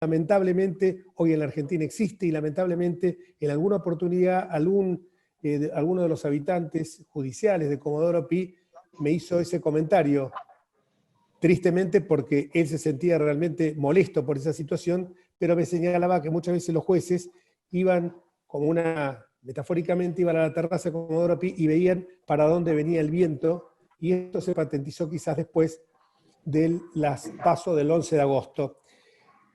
lamentablemente hoy en la Argentina existe y lamentablemente en alguna oportunidad alguno de los habitantes judiciales de Comodoro Pi me hizo ese comentario, tristemente porque él se sentía realmente molesto por esa situación, pero me señalaba que muchas veces los jueces iban metafóricamente iban a la terraza de Comodoro Pi y veían para dónde venía el viento, y esto se patentizó quizás después del PASO del 11 de agosto.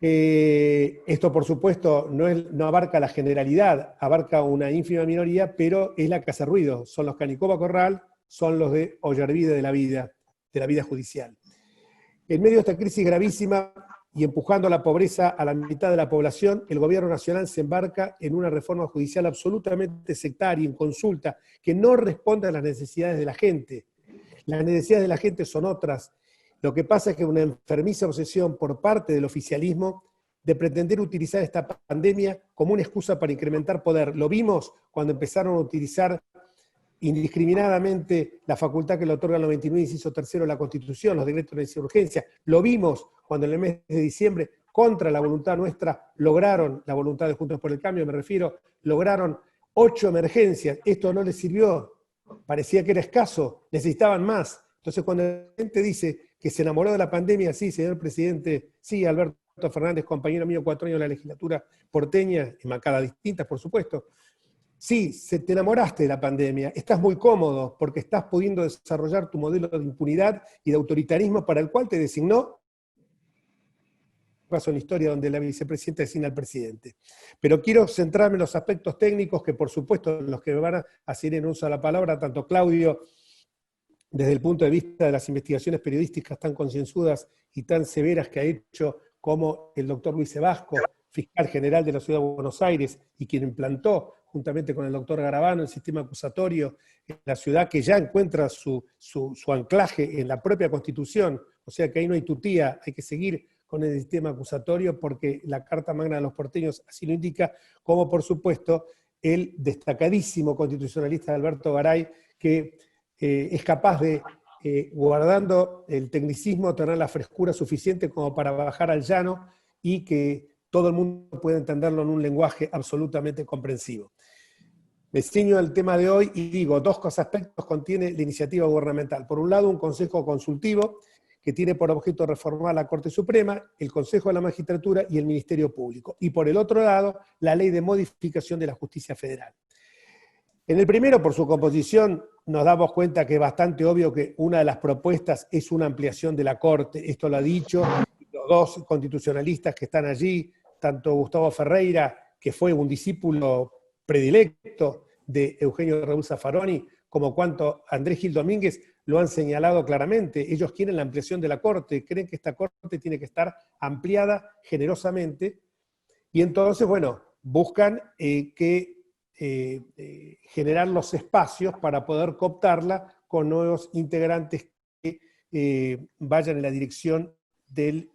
Esto, por supuesto, no abarca la generalidad, abarca una ínfima minoría, pero es la que hace ruido. Son los Canicoba Corral, son los de Ollarvide de la vida judicial. En medio de esta crisis gravísima y empujando a la pobreza a la mitad de la población, el gobierno nacional se embarca en una reforma judicial absolutamente sectaria, en consulta, que no responde a las necesidades de la gente. Las necesidades de la gente son otras. Lo que pasa es que una enfermiza obsesión por parte del oficialismo de pretender utilizar esta pandemia como una excusa para incrementar poder. Lo vimos cuando empezaron a utilizar indiscriminadamente la facultad que le otorga el 99, inciso tercero de la Constitución, los decretos de necesidad de urgencia. Lo vimos cuando en el mes de diciembre, contra la voluntad nuestra, lograron, la voluntad de Juntos por el Cambio me refiero, lograron 8 emergencias. Esto no les sirvió, parecía que era escaso, necesitaban más. Entonces cuando la gente dice que se enamoró de la pandemia, sí, señor presidente, sí, Alberto Fernández, compañero mío, 4 años en la legislatura porteña, en bancadas distintas, por supuesto. Sí, te enamoraste de la pandemia, estás muy cómodo porque estás pudiendo desarrollar tu modelo de impunidad y de autoritarismo para el cual te designó, paso en la historia donde la vicepresidenta designa al presidente. Pero quiero centrarme en los aspectos técnicos que, por supuesto, los que me van a hacer en uso de la palabra, tanto Claudio, desde el punto de vista de las investigaciones periodísticas tan concienzudas y tan severas que ha hecho, como el doctor Luis Sebasco, fiscal general de la Ciudad de Buenos Aires, y quien implantó, juntamente con el doctor Garabano, el sistema acusatorio en la ciudad, que ya encuentra su anclaje en la propia Constitución, o sea que ahí no hay tutía, hay que seguir con el sistema acusatorio porque la Carta Magna de los porteños así lo indica, como por supuesto el destacadísimo constitucionalista Alberto Garay, que es capaz de, guardando el tecnicismo, tener la frescura suficiente como para bajar al llano y que todo el mundo pueda entenderlo en un lenguaje absolutamente comprensivo. Me ciño al tema de hoy y digo, 2 aspectos contiene la iniciativa gubernamental. Por un lado, un consejo consultivo que tiene por objeto reformar la Corte Suprema, el Consejo de la Magistratura y el Ministerio Público. Y por el otro lado, la ley de modificación de la justicia federal. En el primero, por su composición, nos damos cuenta que es bastante obvio que una de las propuestas es una ampliación de la Corte. Esto lo ha dicho los 2 constitucionalistas que están allí, tanto Gustavo Ferreira, que fue un discípulo predilecto de Eugenio Raúl Zaffaroni, como cuanto Andrés Gil Domínguez lo han señalado claramente. Ellos quieren la ampliación de la Corte, creen que esta Corte tiene que estar ampliada generosamente, y entonces, bueno, buscan generar los espacios para poder cooptarla con nuevos integrantes que vayan en la dirección de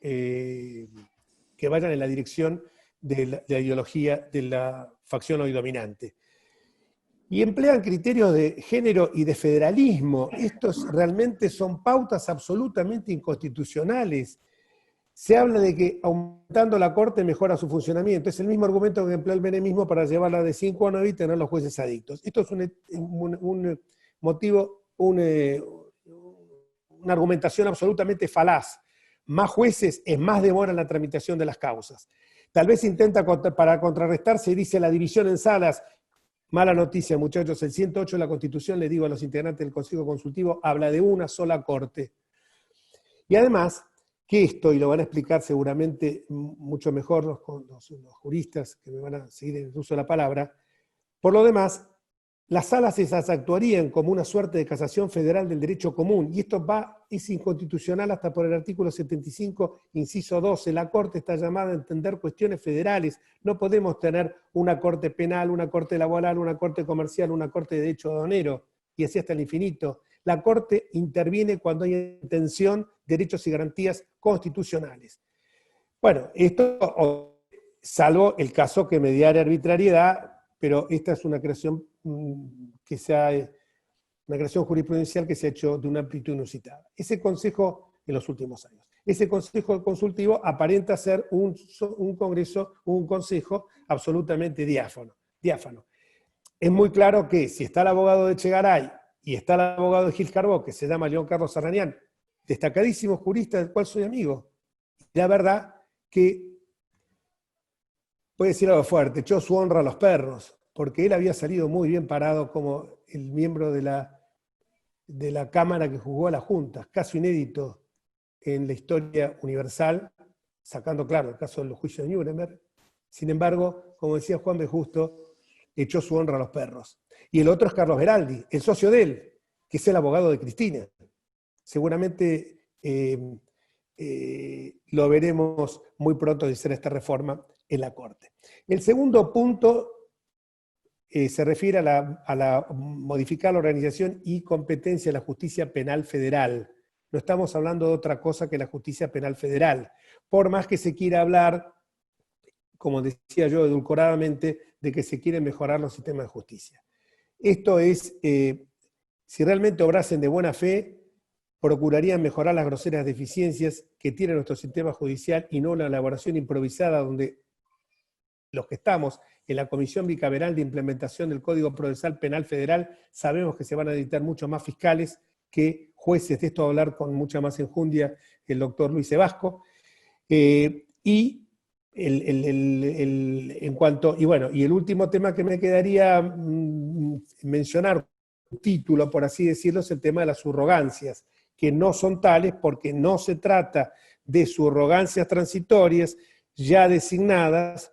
la ideología de la facción hoy dominante. Y emplean criterios de género y de federalismo. Estos realmente son pautas absolutamente inconstitucionales. Se habla de que aumentando la Corte mejora su funcionamiento. Es el mismo argumento que empleó el menemismo para llevarla de 5 a 9 y tener los jueces adictos. Esto es un motivo, una argumentación absolutamente falaz. Más jueces es más demora en la tramitación de las causas. Tal vez intenta, para contrarrestar, se dice la división en salas. Mala noticia, muchachos, el 108 de la Constitución, le digo a los integrantes del Consejo Consultivo, habla de una sola Corte. Y además, que esto, y lo van a explicar seguramente mucho mejor los juristas que me van a seguir en el uso de la palabra, por lo demás, las salas esas actuarían como una suerte de casación federal del derecho común, y esto es inconstitucional hasta por el artículo 75, inciso 12. La Corte está llamada a entender cuestiones federales. No podemos tener una Corte penal, una Corte laboral, una Corte comercial, una Corte de derecho aduanero, y así hasta el infinito. La Corte interviene cuando hay intención, derechos y garantías constitucionales. Bueno, esto, salvo el caso que mediare arbitrariedad, pero esta es una creación una creación jurisprudencial que se ha hecho de una amplitud inusitada. Ese consejo en los últimos años. ese consejo consultivo aparenta ser un consejo absolutamente diáfano. Es muy claro que si está el abogado de Echegaray y está el abogado de Gil Carbó, que se llama León Carlos Arrañán, destacadísimo jurista del cual soy amigo, la verdad que, puede decir algo fuerte, echó su honra a los perros, porque él había salido muy bien parado como el miembro de la Cámara que juzgó a las juntas, caso inédito en la historia universal, sacando, claro, el caso de los juicios de Nuremberg. Sin embargo, como decía Juan B. Justo, echó su honra a los perros. Y el otro es Carlos Beraldi, el socio de él, que es el abogado de Cristina. Seguramente lo veremos muy pronto de hacer esta reforma en la Corte. El segundo punto se refiere a modificar la organización y competencia de la justicia penal federal. No estamos hablando de otra cosa que la justicia penal federal. Por más que se quiera hablar, como decía yo edulcoradamente, de que se quieren mejorar los sistemas de justicia. Esto es, si realmente obrasen de buena fe, procurarían mejorar las groseras deficiencias que tiene nuestro sistema judicial y no la elaboración improvisada donde los que estamos en la Comisión Bicameral de Implementación del Código Procesal Penal Federal sabemos que se van a editar mucho más fiscales que jueces. De esto va a hablar con mucha más enjundia el doctor Luis Ebasco. Y el último tema que me quedaría mencionar, un título, por así decirlo, es el tema de las subrogancias, que no son tales porque no se trata de subrogancias transitorias ya designadas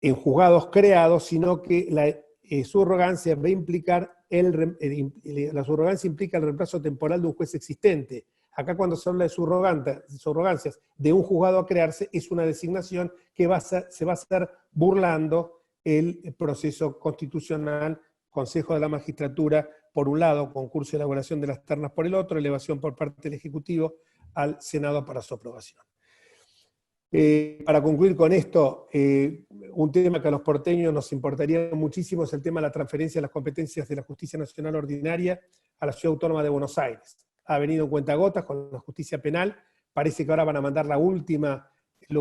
en juzgados creados, sino que la subrogancia va a implicar la subrogancia implica el reemplazo temporal de un juez existente. Acá cuando se habla de subrogancias de un juzgado a crearse, es una designación que se va a hacer burlando el proceso constitucional, Consejo de la Magistratura por un lado, concurso de elaboración de las ternas por el otro, elevación por parte del Ejecutivo al Senado para su aprobación. Para concluir con esto, un tema que a los porteños nos importaría muchísimo es el tema de la transferencia de las competencias de la Justicia Nacional Ordinaria a la Ciudad Autónoma de Buenos Aires. Ha venido en cuentagotas con la justicia penal, parece que ahora van a mandar lo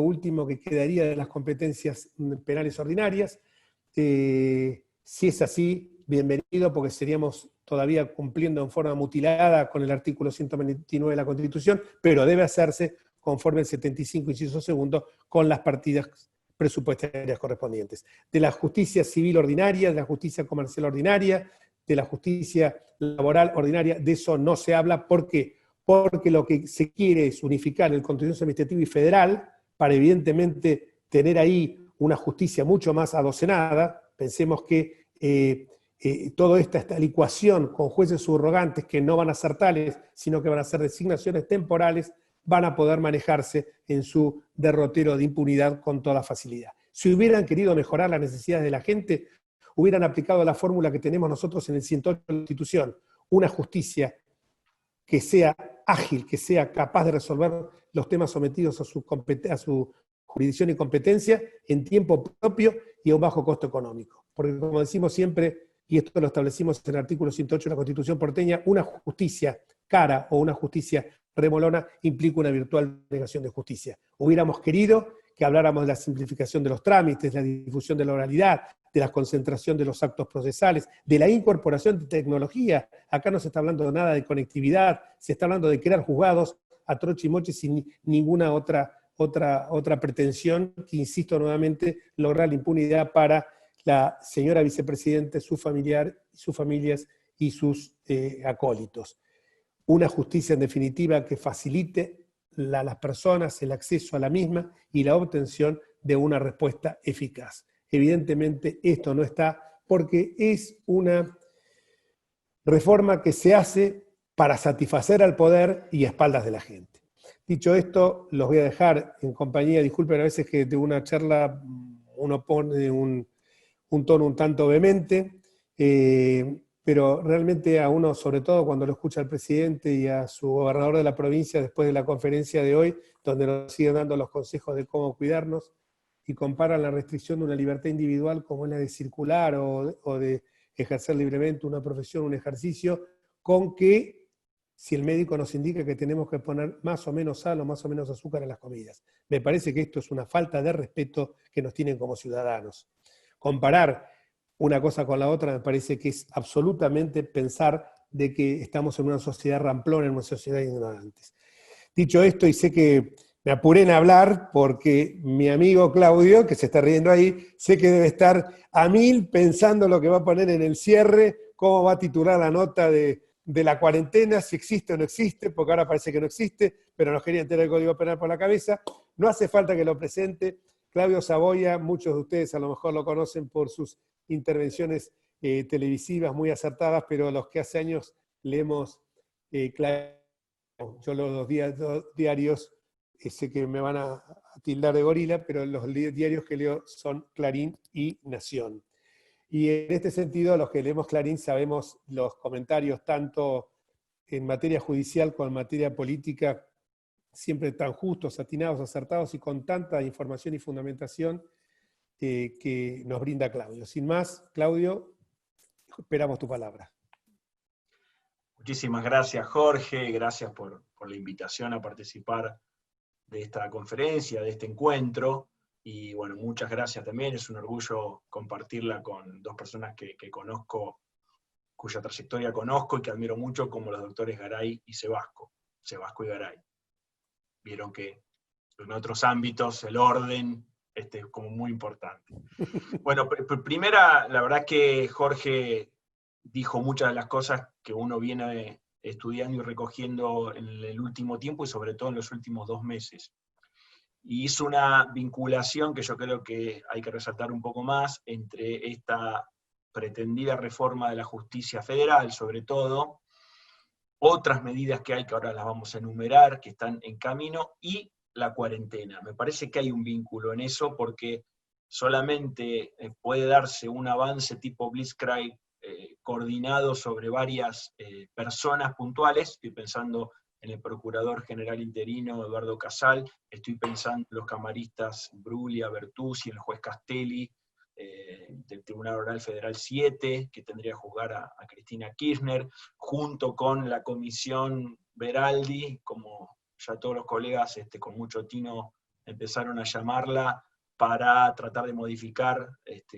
último que quedaría de las competencias penales ordinarias. Si es así, bienvenido, porque seríamos todavía cumpliendo en forma mutilada con el artículo 129 de la Constitución, pero debe hacerse conforme el 75, inciso segundo, con las partidas presupuestarias correspondientes. De la justicia civil ordinaria, de la justicia comercial ordinaria, de la justicia laboral ordinaria, de eso no se habla. ¿Por qué? Porque lo que se quiere es unificar el contencioso administrativo y federal para evidentemente tener ahí una justicia mucho más adocenada. Pensemos que toda esta licuación con jueces subrogantes que no van a ser tales, sino que van a ser designaciones temporales, van a poder manejarse en su derrotero de impunidad con toda facilidad. Si hubieran querido mejorar las necesidades de la gente, hubieran aplicado la fórmula que tenemos nosotros en el 108 de la Constitución, una justicia que sea ágil, que sea capaz de resolver los temas sometidos a su jurisdicción y competencia en tiempo propio y a un bajo costo económico. Porque como decimos siempre, y esto lo establecimos en el artículo 108 de la Constitución porteña, una justicia cara o una justicia remolona implica una virtual negación de justicia. Hubiéramos querido que habláramos de la simplificación de los trámites, la difusión de la oralidad, de la concentración de los actos procesales, de la incorporación de tecnología. Acá no se está hablando de nada de conectividad, se está hablando de crear juzgados a troche y moche sin ninguna otra pretensión, que insisto nuevamente, lograr la impunidad para la señora vicepresidenta, sus familias y sus acólitos. Una justicia en definitiva que facilite a las personas el acceso a la misma y la obtención de una respuesta eficaz. Evidentemente esto no está porque es una reforma que se hace para satisfacer al poder y a espaldas de la gente. Dicho esto, los voy a dejar en compañía, disculpen a veces que de una charla uno pone un tono un tanto vehemente, pero realmente a uno, sobre todo cuando lo escucha al presidente y a su gobernador de la provincia después de la conferencia de hoy, donde nos siguen dando los consejos de cómo cuidarnos, y comparan la restricción de una libertad individual como es la de circular o de ejercer libremente una profesión, un ejercicio, con que si el médico nos indica que tenemos que poner más o menos sal o más o menos azúcar en las comidas. Me parece que esto es una falta de respeto que nos tienen como ciudadanos. Comparar una cosa con la otra me parece que es absolutamente pensar de que estamos en una sociedad ramplona, en una sociedad de ignorantes. Dicho esto, y sé que me apuré en hablar porque mi amigo Claudio, que se está riendo ahí, sé que debe estar a mil pensando lo que va a poner en el cierre, cómo va a titular la nota de la cuarentena, si existe o no existe, porque ahora parece que no existe, pero nos querían tener el Código Penal por la cabeza. No hace falta que lo presente. Claudio Saboya, muchos de ustedes a lo mejor lo conocen por sus intervenciones televisivas muy acertadas, pero los que hace años leemos yo los diarios, sé que me van a tildar de gorila, pero los diarios que leo son Clarín y Nación. Y en este sentido, los que leemos Clarín sabemos los comentarios tanto en materia judicial como en materia política, siempre tan justos, atinados, acertados y con tanta información y fundamentación que nos brinda Claudio. Sin más, Claudio, esperamos tu palabra. Muchísimas gracias, Jorge, gracias por la invitación a participar de esta conferencia, de este encuentro, y bueno, muchas gracias también, es un orgullo compartirla con dos personas que conozco, cuya trayectoria conozco y que admiro mucho, como los doctores Garay y Sebasco y Garay. Vieron que en otros ámbitos el orden es como muy importante. Bueno, primera, la verdad que Jorge dijo muchas de las cosas que uno viene estudiando y recogiendo en el último tiempo y sobre todo en los últimos 2 meses. Y hizo una vinculación que yo creo que hay que resaltar un poco más entre esta pretendida reforma de la justicia federal, sobre todo, otras medidas que hay, que ahora las vamos a enumerar, que están en camino, y la cuarentena. Me parece que hay un vínculo en eso, porque solamente puede darse un avance tipo Blitzkrieg coordinado sobre varias personas puntuales. Estoy pensando en el Procurador General interino Eduardo Casal, estoy pensando en los camaristas Bruglia, Bertuzzi, el juez Castelli, del Tribunal Oral Federal 7, que tendría que juzgar a Cristina Kirchner, junto con la Comisión Veraldi, como ya todos los colegas con mucho tino empezaron a llamarla, para tratar de modificar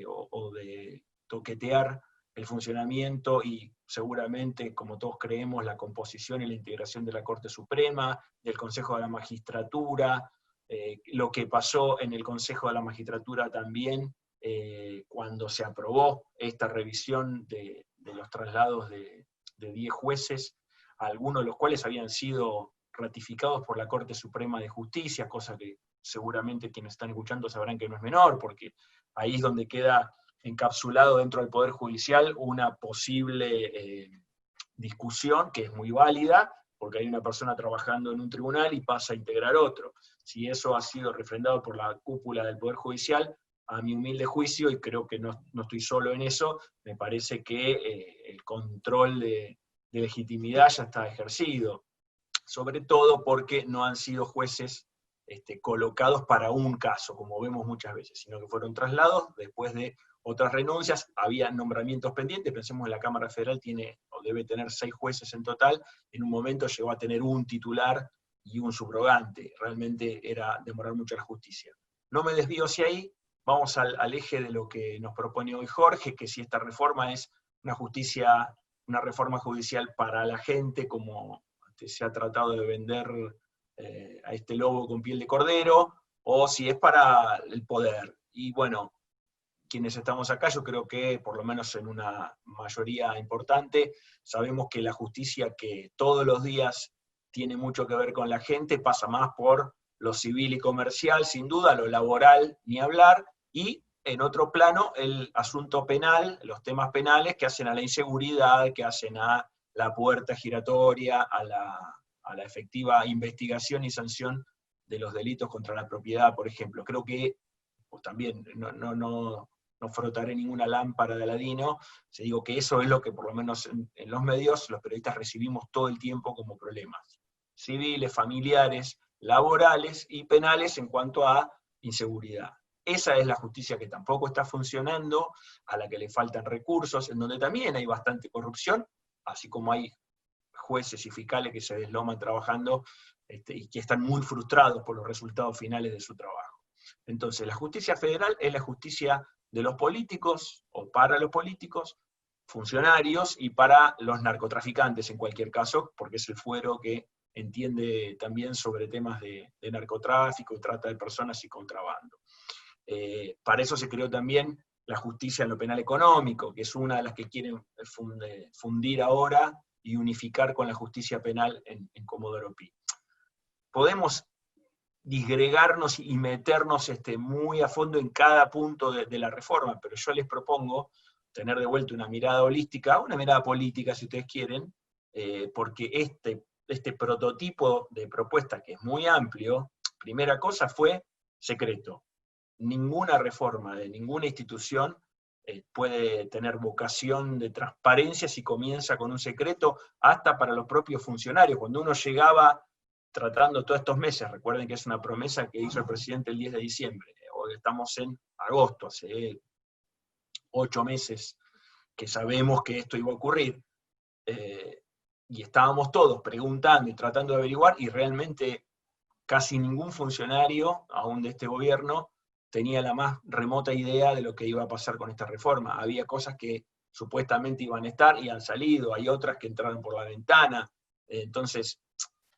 o de toquetear el funcionamiento y seguramente, como todos creemos, la composición y la integración de la Corte Suprema, del Consejo de la Magistratura, lo que pasó en el Consejo de la Magistratura también, cuando se aprobó esta revisión de los traslados de 10 jueces, algunos de los cuales habían sido ratificados por la Corte Suprema de Justicia, cosa que seguramente quienes están escuchando sabrán que no es menor, porque ahí es donde queda encapsulado dentro del Poder Judicial una posible discusión que es muy válida, porque hay una persona trabajando en un tribunal y pasa a integrar otro. Si eso ha sido refrendado por la cúpula del Poder Judicial, a mi humilde juicio, y creo que no estoy solo en eso, me parece que el control de legitimidad ya está ejercido, sobre todo porque no han sido jueces colocados para un caso, como vemos muchas veces, sino que fueron traslados después de otras renuncias, había nombramientos pendientes, pensemos en la Cámara Federal tiene o debe tener 6 jueces en total, en un momento llegó a tener un titular y un subrogante, realmente era demorar mucho la justicia. No me desvío hacia ahí, vamos al eje de lo que nos propone hoy Jorge, que si esta reforma es una reforma judicial para la gente, como se ha tratado de vender a este lobo con piel de cordero, o si es para el poder. Y bueno, quienes estamos acá, yo creo que por lo menos en una mayoría importante, sabemos que la justicia que todos los días tiene mucho que ver con la gente, pasa más por lo civil y comercial, sin duda, lo laboral, ni hablar, y en otro plano, el asunto penal, los temas penales que hacen a la inseguridad, que hacen a la puerta giratoria, a la efectiva investigación y sanción de los delitos contra la propiedad, por ejemplo. Creo que, pues también, no frotaré ninguna lámpara de Aladino, se digo que eso es lo que por lo menos en los medios los periodistas recibimos todo el tiempo como problemas civiles, familiares, laborales y penales en cuanto a inseguridad. Esa es la justicia que tampoco está funcionando, a la que le faltan recursos, en donde también hay bastante corrupción, así como hay jueces y fiscales que se desloman trabajando y que están muy frustrados por los resultados finales de su trabajo. Entonces, la justicia federal es la justicia de los políticos, o para los políticos, funcionarios, y para los narcotraficantes en cualquier caso, porque es el fuero que entiende también sobre temas de narcotráfico y trata de personas y contrabando. Para eso se creó también la justicia en lo penal económico, que es una de las que quieren fundir ahora y unificar con la justicia penal en Comodoro Pi. Podemos disgregarnos y meternos muy a fondo en cada punto de la reforma, pero yo les propongo tener de vuelta una mirada holística, una mirada política si ustedes quieren, porque este prototipo de propuesta, que es muy amplio, primera cosa fue secreto. Ninguna reforma de ninguna institución puede tener vocación de transparencia si comienza con un secreto, hasta para los propios funcionarios. Cuando uno llegaba tratando todos estos meses, recuerden que es una promesa que hizo el presidente el 10 de diciembre, hoy estamos en agosto, hace 8 meses que sabemos que esto iba a ocurrir, y estábamos todos preguntando y tratando de averiguar, y realmente casi ningún funcionario, aún de este gobierno, tenía la más remota idea de lo que iba a pasar con esta reforma. Había cosas que supuestamente iban a estar y han salido, hay otras que entraron por la ventana, entonces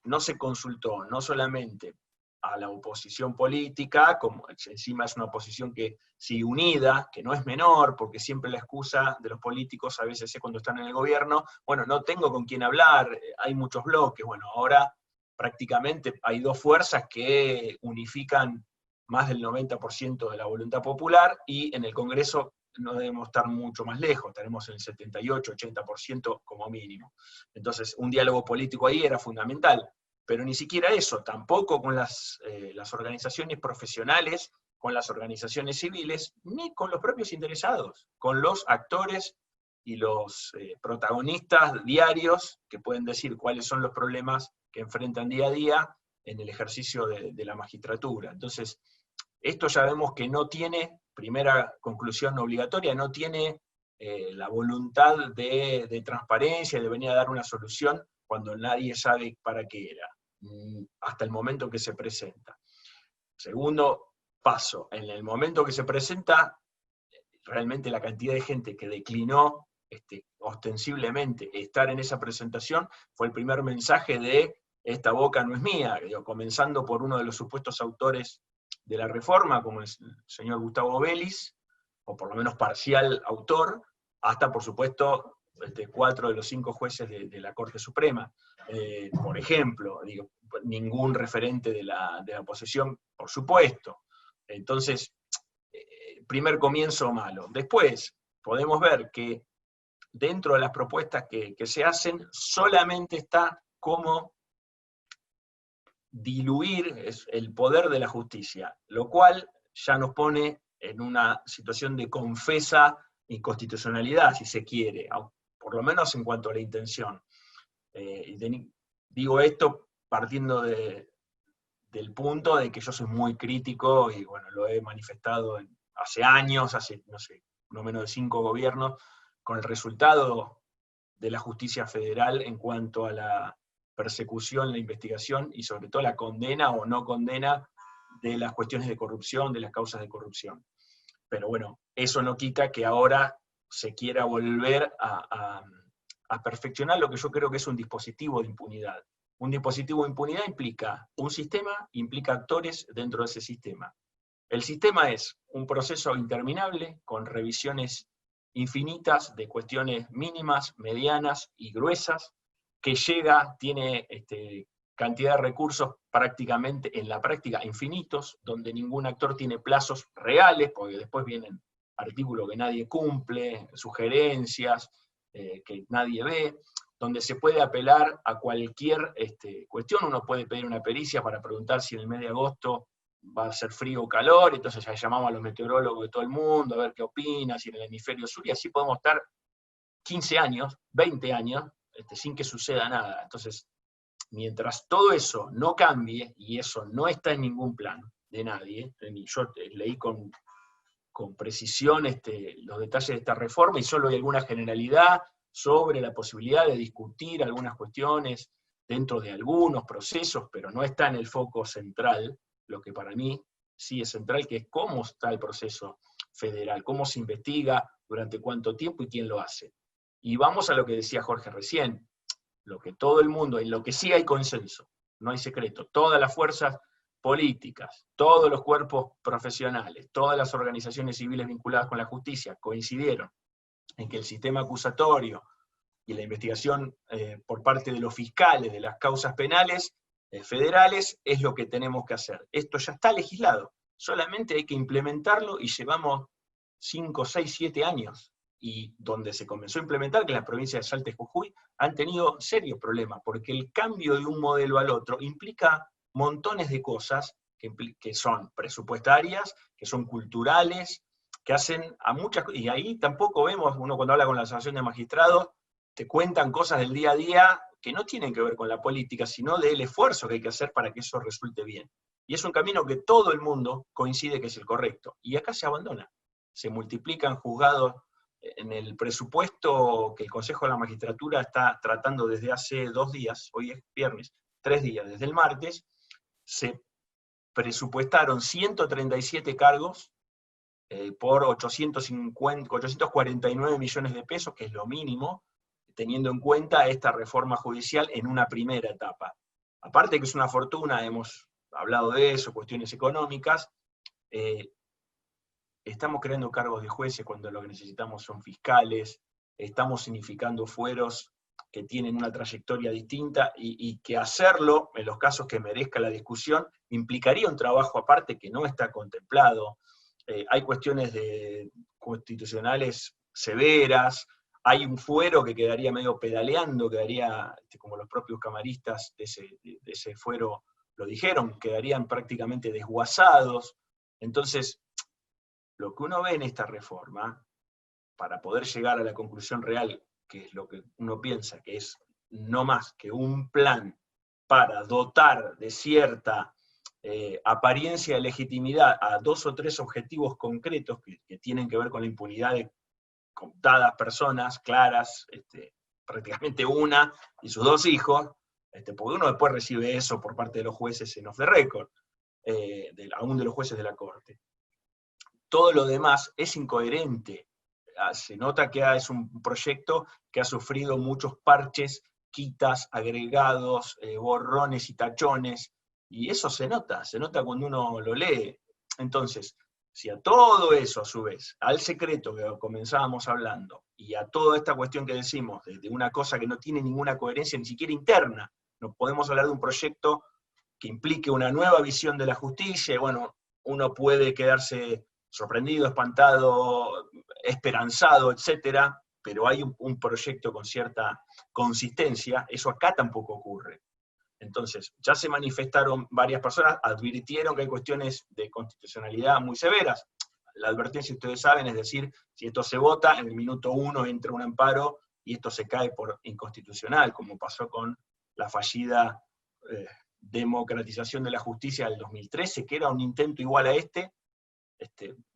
no se consultó no solamente a la oposición política, como encima es una oposición que sigue unida, que no es menor, porque siempre la excusa de los políticos a veces es cuando están en el gobierno, bueno, no tengo con quién hablar, hay muchos bloques, bueno, ahora prácticamente hay dos fuerzas que unifican más del 90% de la voluntad popular, y en el Congreso no debemos estar mucho más lejos, tenemos el 78, 80% como mínimo. Entonces, un diálogo político ahí era fundamental, pero ni siquiera eso, tampoco con las organizaciones profesionales, con las organizaciones civiles, ni con los propios interesados, con los actores y los protagonistas diarios que pueden decir cuáles son los problemas que enfrentan día a día en el ejercicio de la magistratura. Entonces, esto ya vemos que no tiene, primera conclusión obligatoria, no tiene la voluntad de transparencia, de venir a dar una solución cuando nadie sabe para qué era, hasta el momento que se presenta. Segundo paso, en el momento que se presenta, realmente la cantidad de gente que declinó ostensiblemente estar en esa presentación fue el primer mensaje de esta boca no es mía, comenzando por uno de los supuestos autores de la reforma, como es el señor Gustavo Vélez, o por lo menos parcial autor, hasta por supuesto 4 de los 5 jueces de la Corte Suprema. Por ejemplo, ningún referente de la oposición, por supuesto. Entonces, primer comienzo malo. Después, podemos ver que dentro de las propuestas que se hacen, solamente está cómo diluir el poder de la justicia, lo cual ya nos pone en una situación de confesa inconstitucionalidad, si se quiere, por lo menos en cuanto a la intención. Digo esto partiendo del punto de que yo soy muy crítico, y bueno, lo he manifestado hace años, hace, no sé, no menos de 5 gobiernos, con el resultado de la justicia federal en cuanto a la persecución, la investigación y sobre todo la condena o no condena de las cuestiones de corrupción, de las causas de corrupción. Pero bueno, eso no quita que ahora se quiera volver a perfeccionar lo que yo creo que es un dispositivo de impunidad. Un dispositivo de impunidad implica un sistema, implica actores dentro de ese sistema. El sistema es un proceso interminable, con revisiones infinitas de cuestiones mínimas, medianas y gruesas, que tiene cantidad de recursos prácticamente, en la práctica, infinitos, donde ningún actor tiene plazos reales, porque después vienen artículos que nadie cumple, sugerencias que nadie ve, donde se puede apelar a cualquier cuestión. Uno puede pedir una pericia para preguntar si en el mes de agosto va a ser frío o calor, entonces ya llamamos a los meteorólogos de todo el mundo a ver qué opinan, si en el hemisferio sur, y así podemos estar 15 años, 20 años, sin que suceda nada. Entonces, mientras todo eso no cambie, y eso no está en ningún plan de nadie, yo leí con precisión los detalles de esta reforma, y solo hay alguna generalidad sobre la posibilidad de discutir algunas cuestiones dentro de algunos procesos, pero no está en el foco central, lo que para mí sí es central, que es cómo está el proceso federal, cómo se investiga, durante cuánto tiempo y quién lo hace. Y vamos a lo que decía Jorge recién, lo que todo el mundo, en lo que sí hay consenso, no hay secreto, todas las fuerzas políticas, todos los cuerpos profesionales, todas las organizaciones civiles vinculadas con la justicia coincidieron en que el sistema acusatorio y la investigación por parte de los fiscales de las causas penales federales es lo que tenemos que hacer. Esto ya está legislado, solamente hay que implementarlo y llevamos 5, 6, 7 años. Y donde se comenzó a implementar, que en las provincias de Salta y Jujuy, han tenido serios problemas, porque el cambio de un modelo al otro implica montones de cosas que son presupuestarias, que son culturales, que hacen a muchas cosas, y ahí tampoco vemos, uno cuando habla con la Asociación de Magistrados, te cuentan cosas del día a día que no tienen que ver con la política, sino del esfuerzo que hay que hacer para que eso resulte bien. Y es un camino que todo el mundo coincide que es el correcto, y acá se abandona. Se multiplican juzgados en el presupuesto que el Consejo de la Magistratura está tratando desde hace 2 días, hoy es viernes, 3 días, desde el martes, se presupuestaron 137 cargos por 849 millones de pesos, que es lo mínimo, teniendo en cuenta esta reforma judicial en una primera etapa. Aparte que es una fortuna, hemos hablado de eso, cuestiones económicas, estamos creando cargos de jueces cuando lo que necesitamos son fiscales, estamos significando fueros que tienen una trayectoria distinta y que hacerlo, en los casos que merezca la discusión, implicaría un trabajo aparte que no está contemplado. Hay cuestiones constitucionales severas, hay un fuero que quedaría medio pedaleando, quedaría, como los propios camaristas de ese fuero lo dijeron, quedarían prácticamente desguazados. Entonces, lo que uno ve en esta reforma, para poder llegar a la conclusión real, que es lo que uno piensa, que es no más que un plan para dotar de cierta apariencia de legitimidad a 2 o 3 objetivos concretos que tienen que ver con la impunidad de contadas personas, claras, prácticamente una y sus 2 hijos, porque uno después recibe eso por parte de los jueces en off the record, aún de los jueces de la Corte. Todo lo demás es incoherente. Se nota que es un proyecto que ha sufrido muchos parches, quitas, agregados, borrones y tachones, y eso se nota cuando uno lo lee. Entonces, si a todo eso, a su vez, al secreto que comenzábamos hablando, y a toda esta cuestión que decimos, de una cosa que no tiene ninguna coherencia, ni siquiera interna, no podemos hablar de un proyecto que implique una nueva visión de la justicia, y bueno, uno puede quedarse sorprendido, espantado, esperanzado, etcétera, pero hay un proyecto con cierta consistencia, eso acá tampoco ocurre. Entonces, ya se manifestaron varias personas, advirtieron que hay cuestiones de constitucionalidad muy severas. La advertencia, ustedes saben, es decir, si esto se vota, en el minuto 1 entra un amparo y esto se cae por inconstitucional, como pasó con la fallida democratización de la justicia del 2013, que era un intento igual a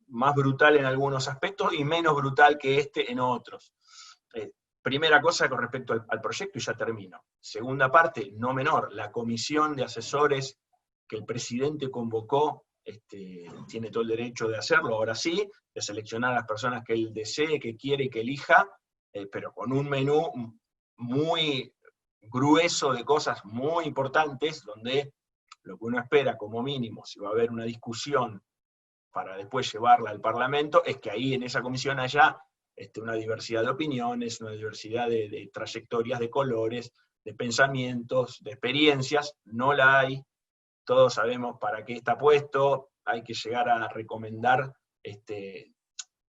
más brutal en algunos aspectos y menos brutal que en otros. Primera cosa con respecto al proyecto, y ya termino. Segunda parte, no menor, la comisión de asesores que el presidente convocó, tiene todo el derecho de hacerlo, ahora sí, de seleccionar a las personas que él desee, que quiere y que elija, pero con un menú muy grueso de cosas muy importantes, donde lo que uno espera como mínimo, si va a haber una discusión para después llevarla al Parlamento, es que ahí en esa comisión haya una diversidad de opiniones, una diversidad de trayectorias, de colores, de pensamientos, de experiencias. No la hay, todos sabemos para qué está puesto, hay que llegar a recomendar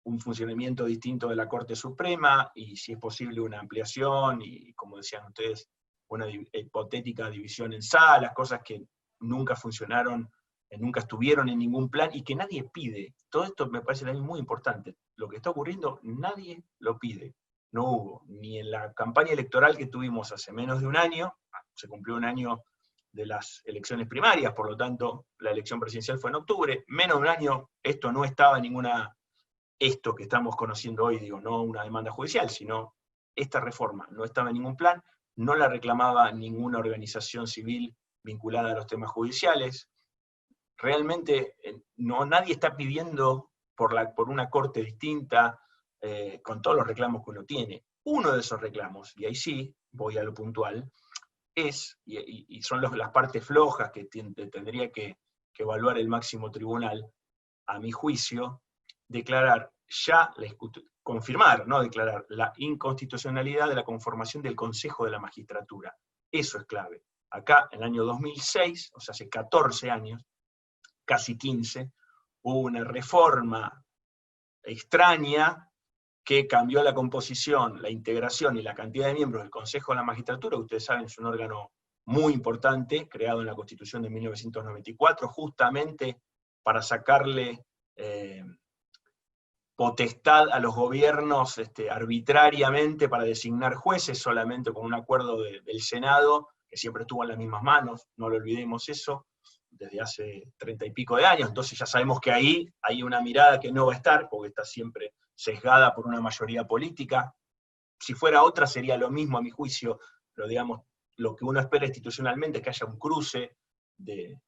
un funcionamiento distinto de la Corte Suprema, y si es posible una ampliación, y como decían ustedes, una hipotética división en salas, cosas que nunca funcionaron, nunca estuvieron en ningún plan y que nadie pide. Todo esto me parece también muy importante. Lo que está ocurriendo, nadie lo pide. No hubo, ni en la campaña electoral que tuvimos hace menos de un año, se cumplió un año de las elecciones primarias, por lo tanto la elección presidencial fue en octubre, menos de un año, esto no estaba en ninguna, esto que estamos conociendo hoy, digo, no una demanda judicial, sino esta reforma no estaba en ningún plan, no la reclamaba ninguna organización civil vinculada a los temas judiciales. Realmente nadie está pidiendo por una corte distinta, con todos los reclamos que uno tiene. Uno de esos reclamos, y ahí sí, voy a lo puntual, y son las partes flojas que tendría que evaluar el máximo tribunal, a mi juicio, confirmar, no declarar, la inconstitucionalidad de la conformación del Consejo de la Magistratura. Eso es clave. Acá, en el año 2006, o sea, hace 14 años, casi 15, hubo una reforma extraña que cambió la composición, la integración y la cantidad de miembros del Consejo de la Magistratura. Ustedes saben, es un órgano muy importante, creado en la Constitución de 1994, justamente para sacarle potestad a los gobiernos arbitrariamente para designar jueces, solamente con un acuerdo del Senado, que siempre estuvo en las mismas manos, no lo olvidemos eso, desde hace 30 y pico de años. Entonces ya sabemos que ahí hay una mirada que no va a estar, porque está siempre sesgada por una mayoría política. Si fuera otra sería lo mismo a mi juicio, pero digamos, lo que uno espera institucionalmente es que haya un cruce de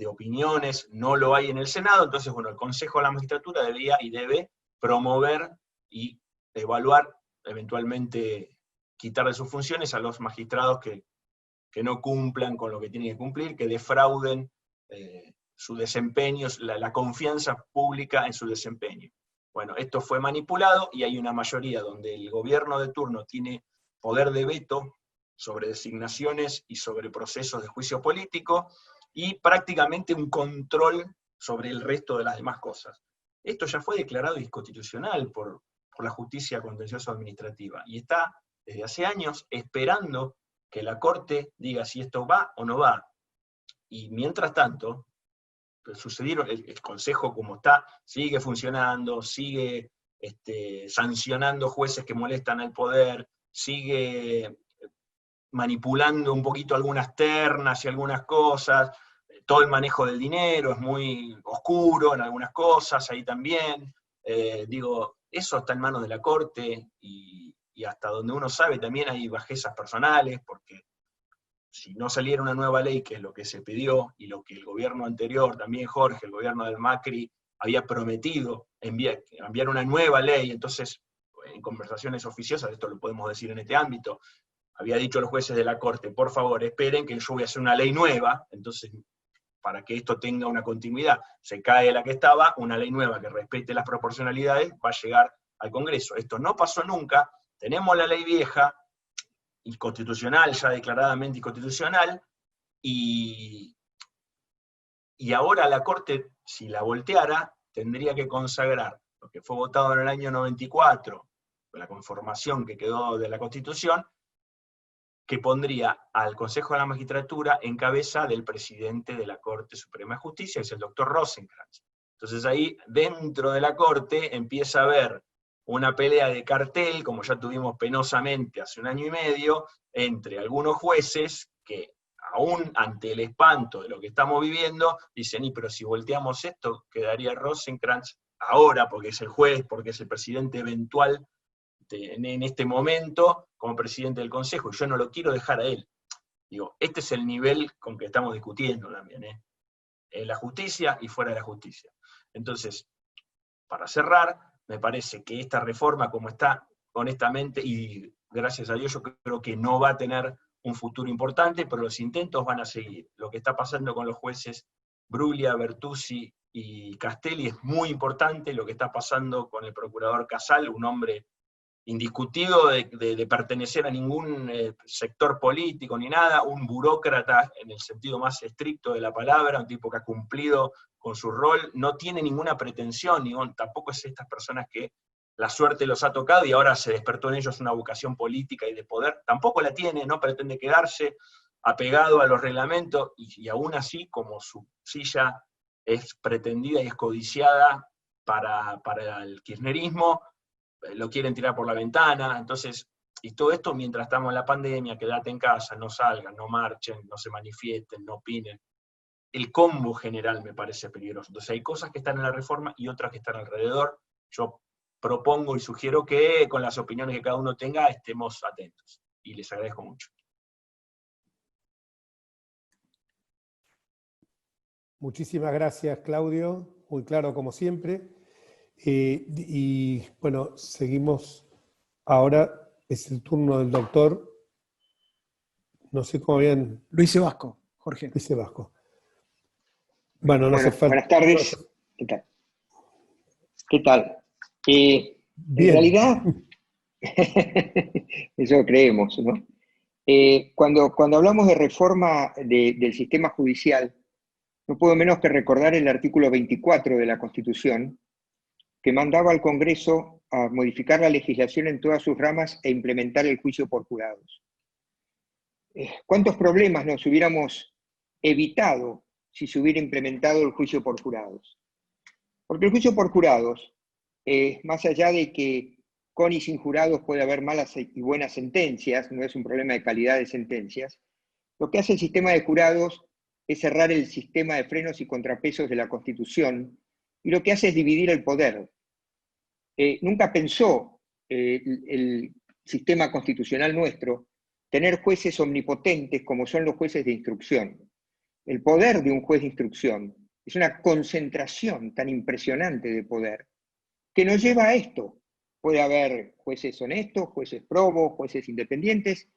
opiniones, no lo hay en el Senado. Entonces, bueno, el Consejo de la Magistratura debería y debe promover y evaluar, eventualmente quitar de sus funciones a los magistrados que no cumplan con lo que tienen que cumplir, que defrauden su desempeño, la confianza pública en su desempeño. Bueno, esto fue manipulado y hay una mayoría donde el gobierno de turno tiene poder de veto sobre designaciones y sobre procesos de juicio político, y prácticamente un control sobre el resto de las demás cosas. Esto ya fue declarado inconstitucional por la justicia contencioso administrativa, y está desde hace años esperando que la Corte diga si esto va o no va. Y mientras tanto, el Consejo como está, sigue funcionando, sigue sancionando jueces que molestan al poder, sigue manipulando un poquito algunas ternas y algunas cosas, todo el manejo del dinero es muy oscuro en algunas cosas, ahí también. Eso está en manos de la Corte, y hasta donde uno sabe también hay bajezas personales, porque si no saliera una nueva ley, que es lo que se pidió, y lo que el gobierno anterior, también Jorge, el gobierno del Macri, había prometido enviar una nueva ley, entonces, en conversaciones oficiosas, esto lo podemos decir en este ámbito, había dicho a los jueces de la Corte, por favor, esperen que yo voy a hacer una ley nueva, entonces, para que esto tenga una continuidad, se cae la que estaba, una ley nueva que respete las proporcionalidades va a llegar al Congreso. Esto no pasó nunca, tenemos la ley vieja, inconstitucional, ya declaradamente inconstitucional, y ahora la Corte, si la volteara, tendría que consagrar lo que fue votado en el año 94, la conformación que quedó de la Constitución, que pondría al Consejo de la Magistratura en cabeza del presidente de la Corte Suprema de Justicia, que es el doctor Rosenkrantz. Entonces ahí, dentro de la Corte, empieza a haber una pelea de cartel, como ya tuvimos penosamente hace un año y medio, entre algunos jueces que, aún ante el espanto de lo que estamos viviendo, dicen, pero si volteamos esto, quedaría Rosenkrantz ahora, porque es el juez, porque es el presidente eventual en este momento, como presidente del Consejo, y yo no lo quiero dejar a él. Este es el nivel con que estamos discutiendo también, en la justicia y fuera de la justicia. Entonces, para cerrar, me parece que esta reforma, como está, honestamente, y gracias a Dios, yo creo que no va a tener un futuro importante, pero los intentos van a seguir. Lo que está pasando con los jueces Bruglia, Bertuzzi y Castelli es muy importante, lo que está pasando con el procurador Casal, un hombre indiscutido de pertenecer a ningún sector político ni nada, un burócrata en el sentido más estricto de la palabra, un tipo que ha cumplido con su rol, no tiene ninguna pretensión, tampoco es estas personas que la suerte los ha tocado y ahora se despertó en ellos una vocación política y de poder, tampoco la tiene, no pretende quedarse apegado a los reglamentos, y aún así, como su silla es pretendida y es codiciada para el kirchnerismo, lo quieren tirar por la ventana. Entonces, y todo esto mientras estamos en la pandemia, quédate en casa, no salgan, no marchen, no se manifiesten, no opinen. El combo general me parece peligroso. Entonces hay cosas que están en la reforma y otras que están alrededor. Yo propongo y sugiero que con las opiniones que cada uno tenga estemos atentos. Y les agradezco mucho. Muchísimas gracias, Claudio. Muy claro, como siempre. Y bueno, seguimos. Ahora es el turno del doctor. No sé cómo bien. Luis Sebasco, Jorge. Luis Sebasco. Bueno, no hace falta. Buenas tardes. ¿Qué tal? ¿Qué tal? En Bien. realidad, eso creemos, ¿no? Cuando hablamos de reforma del sistema judicial, no puedo menos que recordar el artículo 24 de la Constitución, que mandaba al Congreso a modificar la legislación en todas sus ramas e implementar el juicio por jurados. ¿Cuántos problemas nos hubiéramos evitado si se hubiera implementado el juicio por jurados? Porque el juicio por jurados, más allá de que con y sin jurados puede haber malas y buenas sentencias, no es un problema de calidad de sentencias, lo que hace el sistema de jurados es cerrar el sistema de frenos y contrapesos de la Constitución, y lo que hace es dividir el poder. Nunca pensó el sistema constitucional nuestro tener jueces omnipotentes como son los jueces de instrucción. El poder de un juez de instrucción es una concentración tan impresionante de poder que nos lleva a esto. Puede haber jueces honestos, jueces probos, jueces independientes,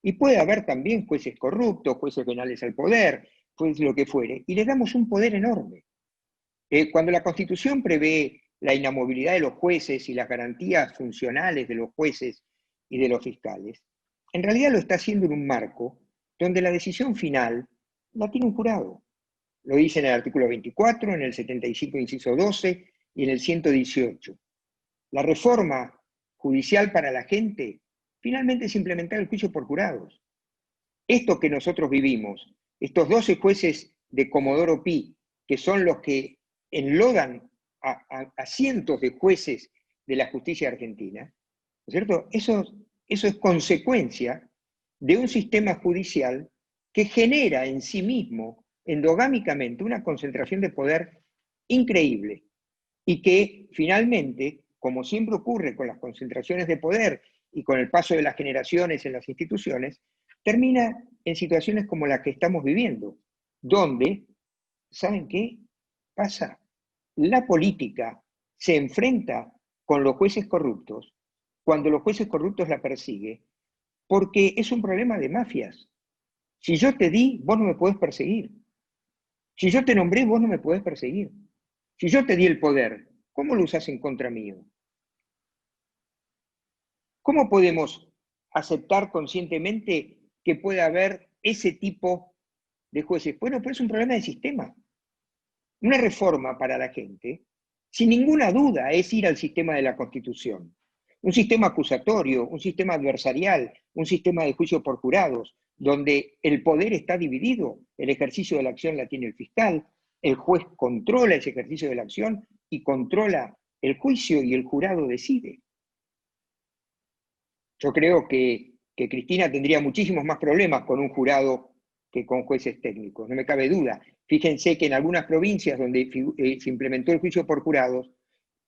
y puede haber también jueces corruptos, jueces venales al poder, pues lo que fuere, y le damos un poder enorme. Cuando la Constitución prevé la inamovilidad de los jueces y las garantías funcionales de los jueces y de los fiscales, en realidad lo está haciendo en un marco donde la decisión final la tiene un jurado. Lo dice en el artículo 24, en el 75, inciso 12 y en el 118. La reforma judicial para la gente finalmente es implementar el juicio por jurados. Esto que nosotros vivimos, estos 12 jueces de Comodoro Pi, que son los que enlodan a cientos de jueces de la justicia argentina, ¿no es cierto? Eso es consecuencia de un sistema judicial que genera en sí mismo, endogámicamente, una concentración de poder increíble, y que finalmente, como siempre ocurre con las concentraciones de poder y con el paso de las generaciones en las instituciones, termina en situaciones como la que estamos viviendo, donde, ¿saben qué? Pasa. La política se enfrenta con los jueces corruptos cuando los jueces corruptos la persiguen, porque es un problema de mafias. Si yo te di, vos no me podés perseguir. Si yo te nombré, vos no me podés perseguir. Si yo te di el poder, ¿cómo lo usás en contra mío? ¿Cómo podemos aceptar conscientemente que pueda haber ese tipo de jueces? Bueno, pero es un problema de sistema. Una reforma para la gente, sin ninguna duda, es ir al sistema de la Constitución. Un sistema acusatorio, un sistema adversarial, un sistema de juicio por jurados, donde el poder está dividido, el ejercicio de la acción la tiene el fiscal, el juez controla ese ejercicio de la acción y controla el juicio y el jurado decide. Yo creo que Cristina tendría muchísimos más problemas con un jurado que con jueces técnicos, no me cabe duda. Fíjense que en algunas provincias donde se implementó el juicio por jurados,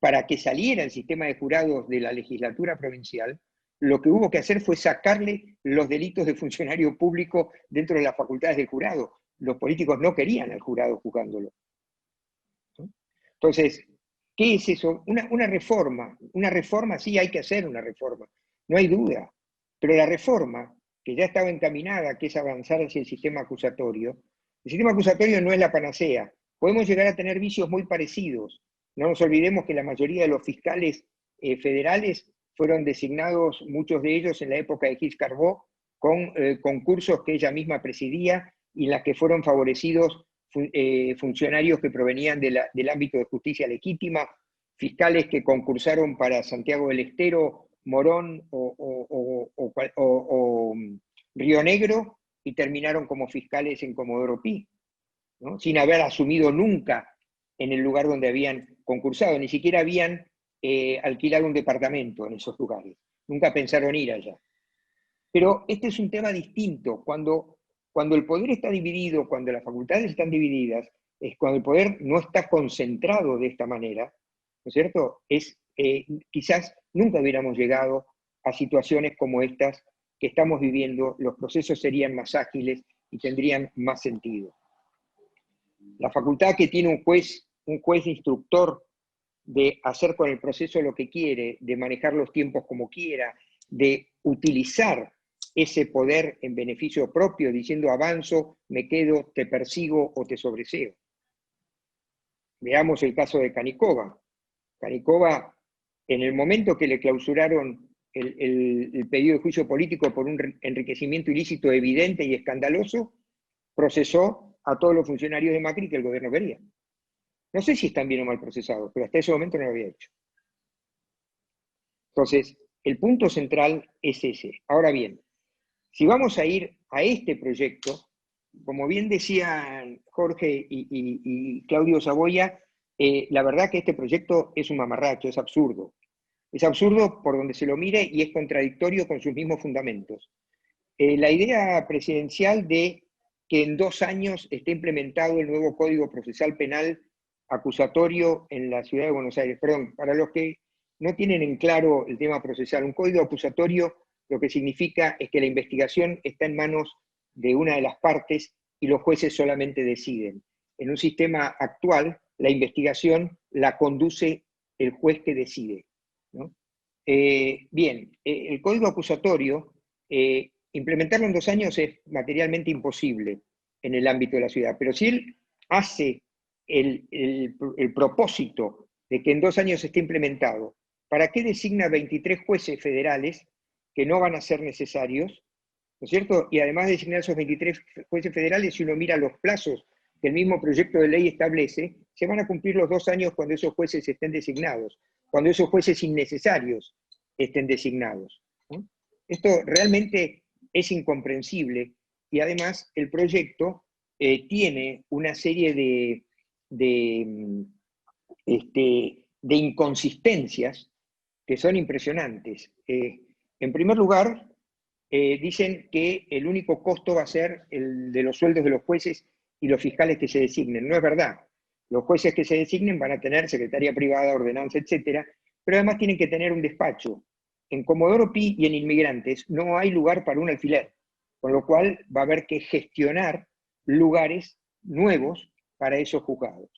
para que saliera el sistema de jurados de la legislatura provincial, lo que hubo que hacer fue sacarle los delitos de funcionario público dentro de las facultades del jurado. Los políticos no querían al jurado juzgándolo. Entonces, ¿qué es eso? Una reforma, sí hay que hacer una reforma, no hay duda, pero la reforma, que ya estaba encaminada, que es avanzar hacia el sistema acusatorio no es la panacea. Podemos llegar a tener vicios muy parecidos. No nos olvidemos que la mayoría de los fiscales federales fueron designados, muchos de ellos en la época de Gilles Carbó, con concursos que ella misma presidía y en las que fueron favorecidos funcionarios que provenían del ámbito de justicia legítima, fiscales que concursaron para Santiago del Estero, Morón o Río Negro y terminaron como fiscales en Comodoro Pi, ¿no? Sin haber asumido nunca en el lugar donde habían concursado, ni siquiera habían alquilado un departamento en esos lugares, nunca pensaron ir allá. Pero este es un tema distinto, cuando el poder está dividido, cuando las facultades están divididas, es cuando el poder no está concentrado de esta manera, ¿no es cierto? Es quizás nunca hubiéramos llegado a situaciones como estas que estamos viviendo, los procesos serían más ágiles y tendrían más sentido. La facultad que tiene un juez instructor de hacer con el proceso lo que quiere, de manejar los tiempos como quiera, de utilizar ese poder en beneficio propio, diciendo avanzo, me quedo, te persigo o te sobreseo. Veamos el caso de Canicova. Canicova, en el momento que le clausuraron el pedido de juicio político por un enriquecimiento ilícito evidente y escandaloso, procesó a todos los funcionarios de Macri que el gobierno quería. No sé si están bien o mal procesados, pero hasta ese momento no lo había hecho. Entonces, el punto central es ese. Ahora bien, si vamos a ir a este proyecto, como bien decían Jorge y Claudio Saboya, la verdad que este proyecto es un mamarracho, es absurdo. Es absurdo por donde se lo mire y es contradictorio con sus mismos fundamentos. La idea presidencial de que en 2 años esté implementado el nuevo Código Procesal Penal acusatorio en la Ciudad de Buenos Aires. Perdón, para los que no tienen en claro el tema procesal, un código acusatorio lo que significa es que la investigación está en manos de una de las partes y los jueces solamente deciden. En un sistema actual, la investigación la conduce el juez que decide, ¿no? Bien, el código acusatorio, implementarlo en 2 años es materialmente imposible en el ámbito de la ciudad, pero si él hace el propósito de que en 2 años esté implementado, ¿para qué designa 23 jueces federales que no van a ser necesarios? ¿No es cierto? Y además de designar esos 23 jueces federales, si uno mira los plazos que el mismo proyecto de ley establece, se van a cumplir los 2 años cuando esos jueces estén designados, cuando esos jueces innecesarios estén designados, ¿no? Esto realmente es incomprensible y además el proyecto tiene una serie de inconsistencias que son impresionantes. En primer lugar, dicen que el único costo va a ser el de los sueldos de los jueces y los fiscales que se designen. No es verdad. Los jueces que se designen van a tener secretaría privada, ordenanza, etcétera, pero además tienen que tener un despacho. En Comodoro Pi y en Inmigrantes no hay lugar para un alfiler, con lo cual va a haber que gestionar lugares nuevos para esos juzgados.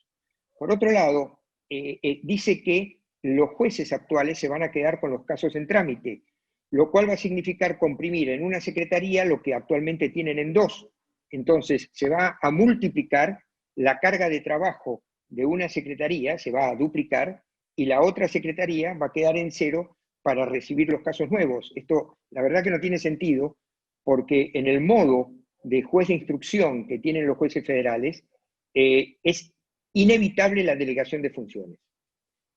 Por otro lado, dice que los jueces actuales se van a quedar con los casos en trámite, lo cual va a significar comprimir en una secretaría lo que actualmente tienen en 2. Entonces, se va a multiplicar la carga de trabajo de una secretaría, se va a duplicar, y la otra secretaría va a quedar en 0 para recibir los casos nuevos. Esto, la verdad que no tiene sentido, porque en el modo de juez de instrucción que tienen los jueces federales, es inevitable la delegación de funciones.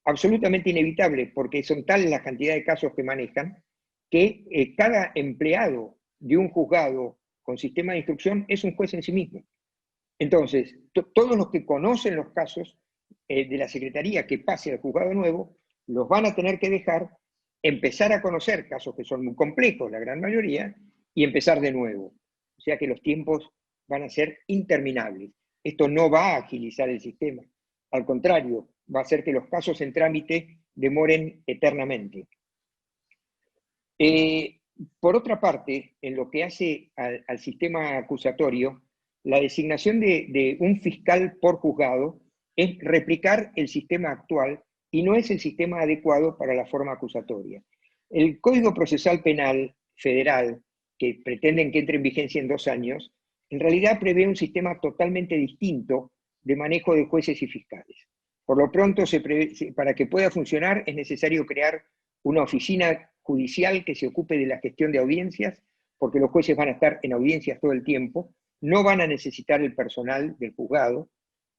Absolutamente inevitable, porque son tales la cantidad de casos que manejan, que cada empleado de un juzgado con sistema de instrucción es un juez en sí mismo. Entonces, todos los que conocen los casos de la Secretaría que pase al juzgado nuevo, los van a tener que dejar, empezar a conocer casos que son muy complejos, la gran mayoría, y empezar de nuevo. O sea que los tiempos van a ser interminables. Esto no va a agilizar el sistema. Al contrario, va a hacer que los casos en trámite demoren eternamente. Por otra parte, en lo que hace al sistema acusatorio, la designación de un fiscal por juzgado es replicar el sistema actual y no es el sistema adecuado para la forma acusatoria. El Código Procesal Penal Federal, que pretenden que entre en vigencia en 2 años, en realidad prevé un sistema totalmente distinto de manejo de jueces y fiscales. Por lo pronto, para que pueda funcionar es necesario crear una oficina judicial que se ocupe de la gestión de audiencias, porque los jueces van a estar en audiencias todo el tiempo, no van a necesitar el personal del juzgado,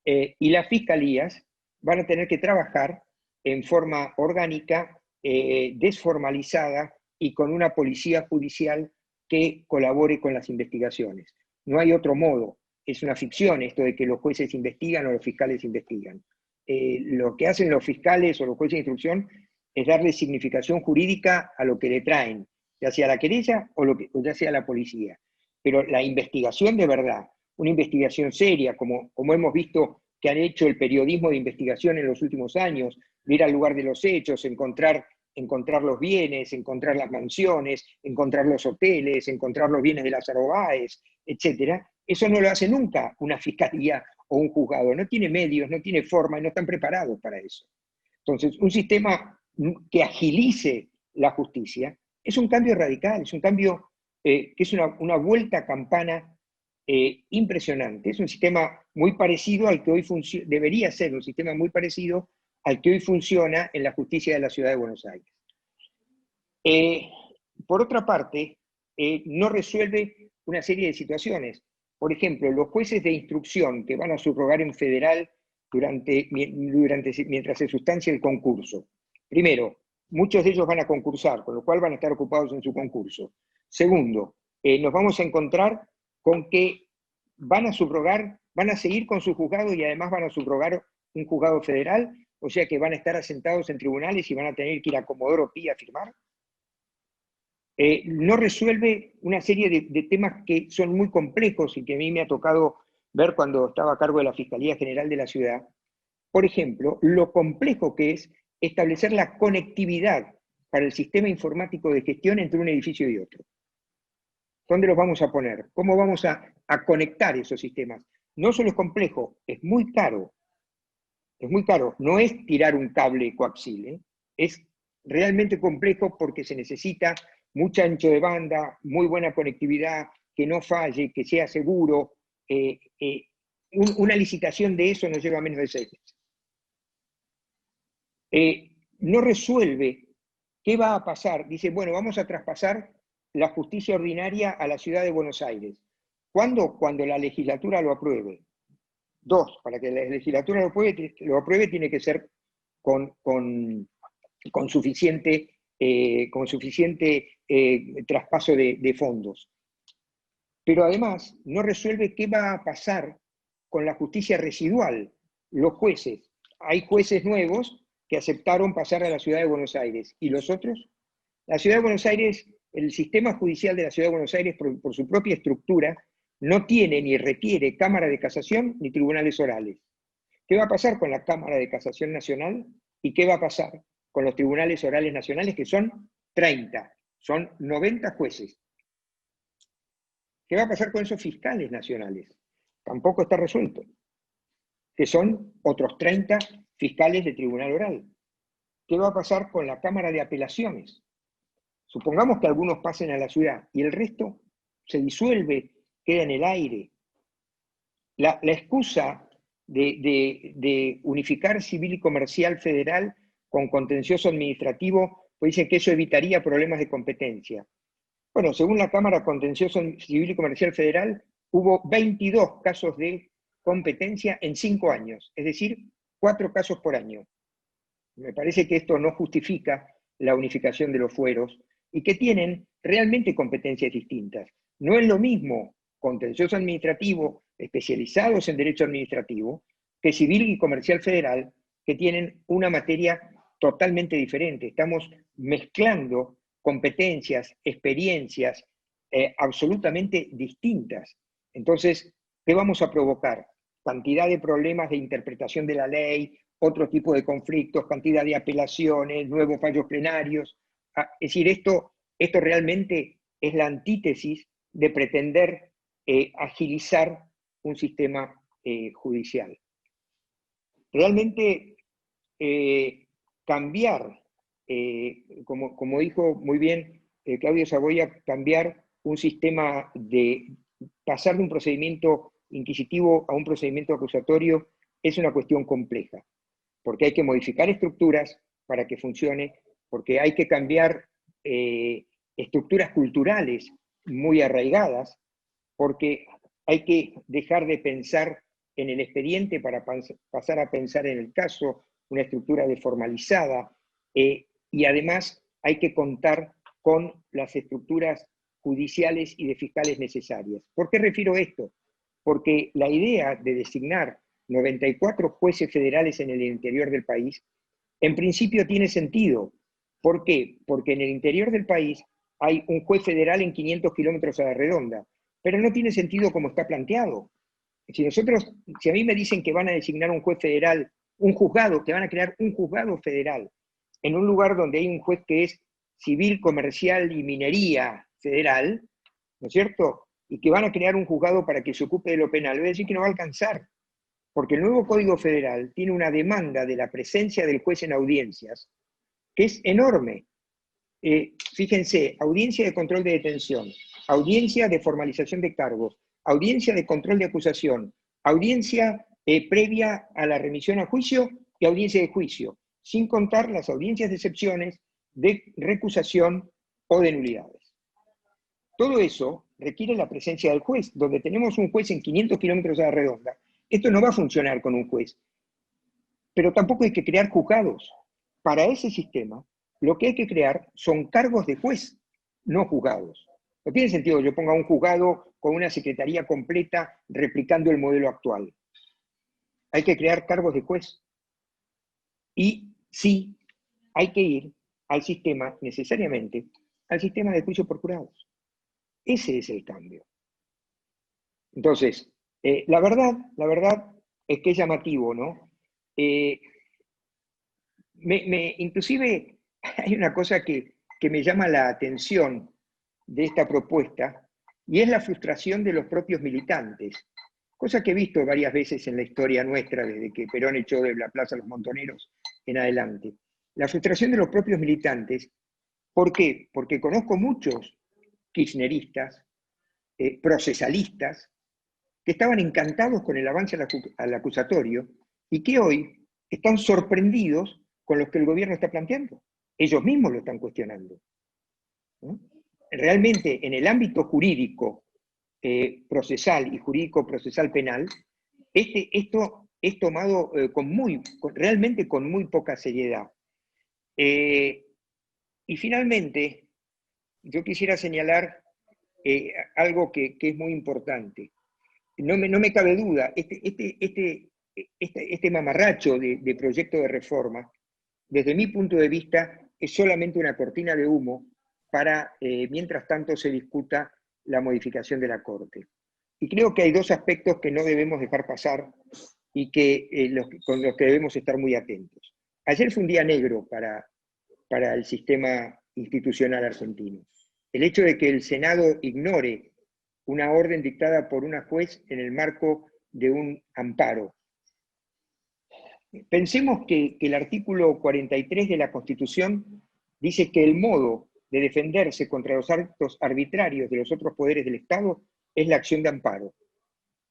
y las fiscalías van a tener que trabajar en forma orgánica, desformalizada y con una policía judicial que colabore con las investigaciones. No hay otro modo, es una ficción esto de que los jueces investigan o los fiscales investigan. Lo que hacen los fiscales o los jueces de instrucción es darle significación jurídica a lo que le traen, ya sea la querella o ya sea la policía. Pero la investigación de verdad, una investigación seria, como hemos visto que han hecho el periodismo de investigación en los últimos años, ir al lugar de los hechos, encontrar los bienes, encontrar las mansiones, encontrar los hoteles, encontrar los bienes de las Báez, etc. Eso no lo hace nunca una fiscalía o un juzgado. No tiene medios, no tiene forma y no están preparados para eso. Entonces, un sistema que agilice la justicia es un cambio radical, es un cambio que es una vuelta a campana impresionante. Es un sistema muy parecido al que hoy funciona, debería ser un sistema muy parecido al que hoy funciona en la justicia de la Ciudad de Buenos Aires. Por otra parte, no resuelve una serie de situaciones. Por ejemplo, los jueces de instrucción que van a subrogar en federal mientras se sustancia el concurso. Primero, muchos de ellos van a concursar, con lo cual van a estar ocupados en su concurso. Segundo, nos vamos a encontrar con que van a subrogar, van a seguir con su juzgado y además van a subrogar un juzgado federal, o sea que van a estar asentados en tribunales y van a tener que ir a Comodoro Pi a firmar. No resuelve una serie de temas que son muy complejos y que a mí me ha tocado ver cuando estaba a cargo de la Fiscalía General de la Ciudad. Por ejemplo, lo complejo que es establecer la conectividad para el sistema informático de gestión entre un edificio y otro. ¿Dónde los vamos a poner? ¿Cómo vamos a conectar esos sistemas? No solo es complejo, es muy caro. Es muy caro. No es tirar un cable coaxial, es realmente complejo porque se necesita mucho ancho de banda, muy buena conectividad, que no falle, que sea seguro. Una licitación de eso nos lleva menos de 6 meses. No resuelve qué va a pasar. Dice, bueno, vamos a traspasar la justicia ordinaria a la Ciudad de Buenos Aires. ¿Cuándo? Cuando la legislatura lo apruebe. 2, para que la legislatura lo apruebe tiene que ser con suficiente traspaso de fondos. Pero además no resuelve qué va a pasar con la justicia residual. Los jueces, hay jueces nuevos que aceptaron pasar a la Ciudad de Buenos Aires. ¿Y los otros? La Ciudad de Buenos Aires, el sistema judicial de la Ciudad de Buenos Aires, por su propia estructura, no tiene ni requiere Cámara de Casación ni tribunales orales. ¿Qué va a pasar con la Cámara de Casación Nacional? ¿Y qué va a pasar con los tribunales orales nacionales, que son 30? Son 90 jueces. ¿Qué va a pasar con esos fiscales nacionales? Tampoco está resuelto. Que son otros 30 fiscales de tribunal oral. ¿Qué va a pasar con la Cámara de Apelaciones? Supongamos que algunos pasen a la ciudad y el resto se disuelve, queda en el aire. La excusa de unificar civil y comercial federal con contencioso administrativo, pues dicen que eso evitaría problemas de competencia. Bueno, según la Cámara Contencioso Civil y Comercial Federal, hubo 22 casos de competencia en 5 años, es decir, 4 casos por año. Me parece que esto no justifica la unificación de los fueros y que tienen realmente competencias distintas. No es lo mismo contencioso administrativo, especializados en derecho administrativo, que civil y comercial federal, que tienen una materia totalmente diferente. Estamos mezclando competencias, experiencias absolutamente distintas. Entonces, ¿qué vamos a provocar? Cantidad de problemas de interpretación de la ley, otro tipo de conflictos, cantidad de apelaciones, nuevos fallos plenarios. Es decir, esto realmente es la antítesis de pretender agilizar un sistema judicial. Realmente cambiar, como dijo muy bien Claudio Saboya, cambiar un sistema de pasar de un procedimiento inquisitivo a un procedimiento acusatorio es una cuestión compleja, porque hay que modificar estructuras para que funcione, porque hay que cambiar estructuras culturales muy arraigadas, porque hay que dejar de pensar en el expediente para pasar a pensar en el caso, una estructura deformalizada, y además hay que contar con las estructuras judiciales y de fiscales necesarias. ¿Por qué refiero esto? Porque la idea de designar 94 jueces federales en el interior del país, en principio tiene sentido. ¿Por qué? Porque en el interior del país hay un juez federal en 500 kilómetros a la redonda, pero no tiene sentido como está planteado. Si a mí me dicen que van a designar un juez federal un juzgado, que van a crear un juzgado federal, en un lugar donde hay un juez que es civil, comercial y minería federal, ¿no es cierto? Y que van a crear un juzgado para que se ocupe de lo penal. Voy a decir que no va a alcanzar, porque el nuevo Código Federal tiene una demanda de la presencia del juez en audiencias que es enorme. Fíjense, audiencia de control de detención, audiencia de formalización de cargos, audiencia de control de acusación, audiencia previa a la remisión a juicio y audiencia de juicio, sin contar las audiencias de excepciones, de recusación o de nulidades. Todo eso requiere la presencia del juez. Donde tenemos un juez en 500 kilómetros a la redonda, esto no va a funcionar con un juez. Pero tampoco hay que crear juzgados. Para ese sistema, lo que hay que crear son cargos de juez, no juzgados. No tiene sentido que yo ponga un juzgado con una secretaría completa replicando el modelo actual. Hay que crear cargos de juez. Y sí, hay que ir al sistema, necesariamente, al sistema de juicio por jurados. Ese es el cambio. Entonces, la verdad es que es llamativo, ¿no? Inclusive hay una cosa que me llama la atención de esta propuesta, y es la frustración de los propios militantes, cosa que he visto varias veces en la historia nuestra, desde que Perón echó de la Plaza Los Montoneros en adelante. La frustración de los propios militantes, ¿por qué? Porque conozco muchos kirchneristas, procesalistas, que estaban encantados con el avance al acusatorio y que hoy están sorprendidos con lo que el gobierno está planteando. Ellos mismos lo están cuestionando, ¿no? Realmente, en el ámbito jurídico procesal y jurídico procesal penal, esto es tomado realmente con muy poca seriedad. Y finalmente, yo quisiera señalar algo que es muy importante. No me cabe duda, este mamarracho de proyecto de reforma, desde mi punto de vista, es solamente una cortina de humo para, mientras tanto, se discuta la modificación de la Corte. Y creo que hay dos aspectos que no debemos dejar pasar y con los que debemos estar muy atentos. Ayer fue un día negro para el sistema institucional argentino. El hecho de que el Senado ignore una orden dictada por una juez en el marco de un amparo. Pensemos que el artículo 43 de la Constitución dice que el modo de defenderse contra los actos arbitrarios de los otros poderes del Estado es la acción de amparo,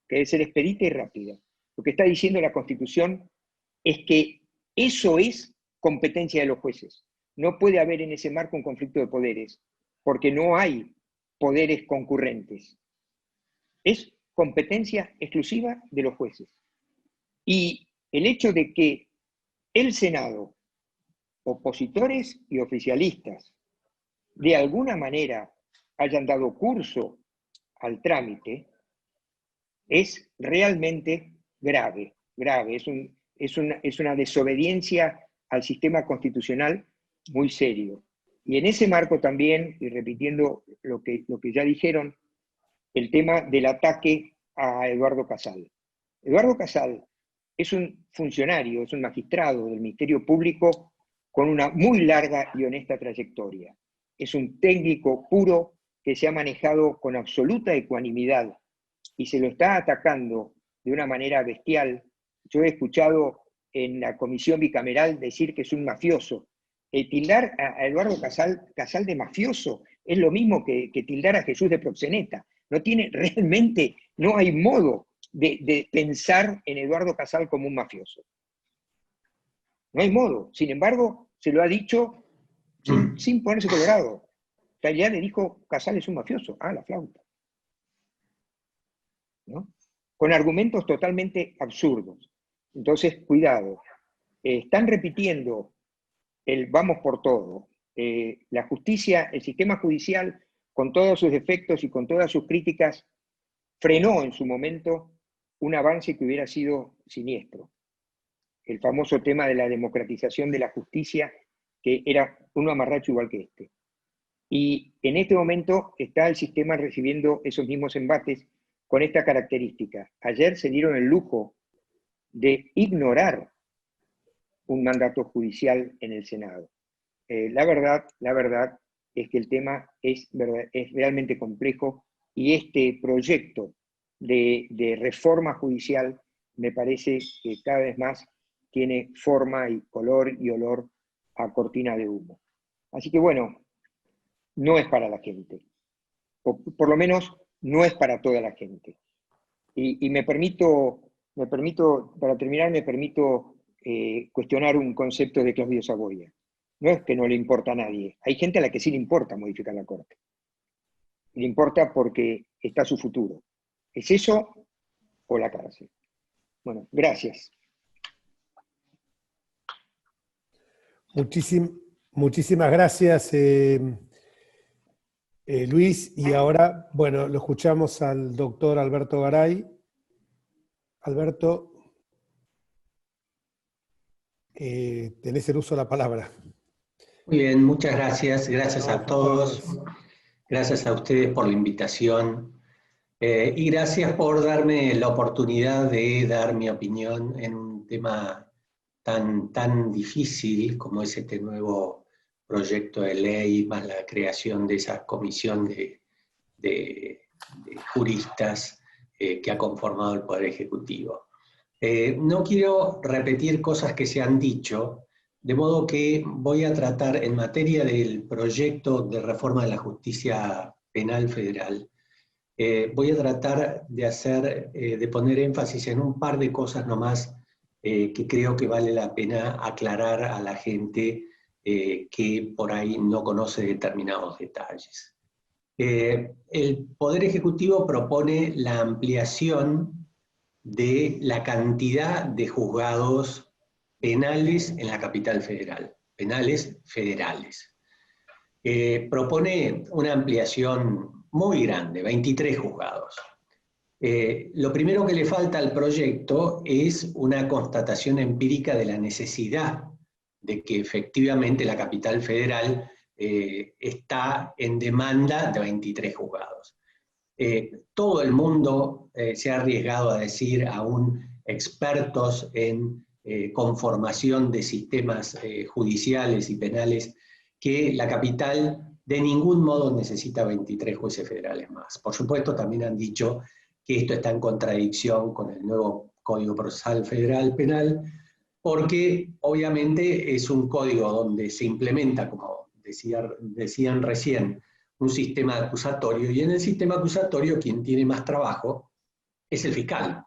que debe ser expedita y rápida. Lo que está diciendo la Constitución es que eso es competencia de los jueces. No puede haber en ese marco un conflicto de poderes, porque no hay poderes concurrentes. Es competencia exclusiva de los jueces. Y el hecho de que el Senado, opositores y oficialistas, de alguna manera hayan dado curso al trámite, es realmente grave. Es una desobediencia al sistema constitucional muy serio. Y en ese marco también, y repitiendo lo que ya dijeron, el tema del ataque a Eduardo Casal. Eduardo Casal es un funcionario, es un magistrado del Ministerio Público con una muy larga y honesta trayectoria. Es un técnico puro que se ha manejado con absoluta ecuanimidad y se lo está atacando de una manera bestial. Yo he escuchado en la comisión bicameral decir que es un mafioso. Tildar a Eduardo Casal de mafioso es lo mismo que tildar a Jesús de proxeneta. Realmente no hay modo de pensar en Eduardo Casal como un mafioso. No hay modo. Sin embargo, se lo ha dicho sin ponerse colorado. Ya le dijo, Casal es un mafioso. Ah, la flauta. ¿No? Con argumentos totalmente absurdos. Entonces, cuidado. Están repitiendo el vamos por todo. La justicia, el sistema judicial, con todos sus defectos y con todas sus críticas, frenó en su momento un avance que hubiera sido siniestro. El famoso tema de la democratización de la justicia, que era un amarracho igual que este. Y en este momento está el sistema recibiendo esos mismos embates con esta característica. Ayer se dieron el lujo de ignorar un mandato judicial en el Senado. La verdad es que el tema es realmente complejo y este proyecto de reforma judicial me parece que cada vez más tiene forma y color y olor a cortina de humo. Así que bueno, no es para la gente, o por lo menos no es para toda la gente. Y me permito, para terminar, cuestionar un concepto de Claudio Saboya. No es que no le importa a nadie, hay gente a la que sí le importa modificar la Corte. Le importa porque está su futuro. ¿Es eso o la cárcel? Bueno, gracias. Muchísimas gracias, Luis. Y ahora, bueno, lo escuchamos al doctor Alberto Garay. Alberto, tenés el uso de la palabra. Muy bien, muchas gracias. Gracias a todos. Gracias a ustedes por la invitación. Y gracias por darme la oportunidad de dar mi opinión en un tema tan difícil como es este nuevo proyecto de ley, más la creación de esa comisión de juristas que ha conformado el Poder Ejecutivo. No quiero repetir cosas que se han dicho, de modo que voy a tratar en materia del proyecto de reforma de la justicia penal federal. Voy a tratar de poner énfasis en un par de cosas nomás que creo que vale la pena aclarar a la gente que por ahí no conoce determinados detalles. El Poder Ejecutivo propone la ampliación de la cantidad de juzgados penales en la capital federal, penales federales. Propone una ampliación muy grande, 23 juzgados. Lo primero que le falta al proyecto es una constatación empírica de la necesidad de que efectivamente la capital federal está en demanda de 23 juzgados. Todo el mundo se ha arriesgado a decir, aún expertos en conformación de sistemas judiciales y penales, que la capital de ningún modo necesita 23 jueces federales más. Por supuesto, también han dicho que esto está en contradicción con el nuevo Código Procesal Federal Penal, porque obviamente es un código donde se implementa, como decían recién, un sistema acusatorio, y en el sistema acusatorio quien tiene más trabajo es el fiscal.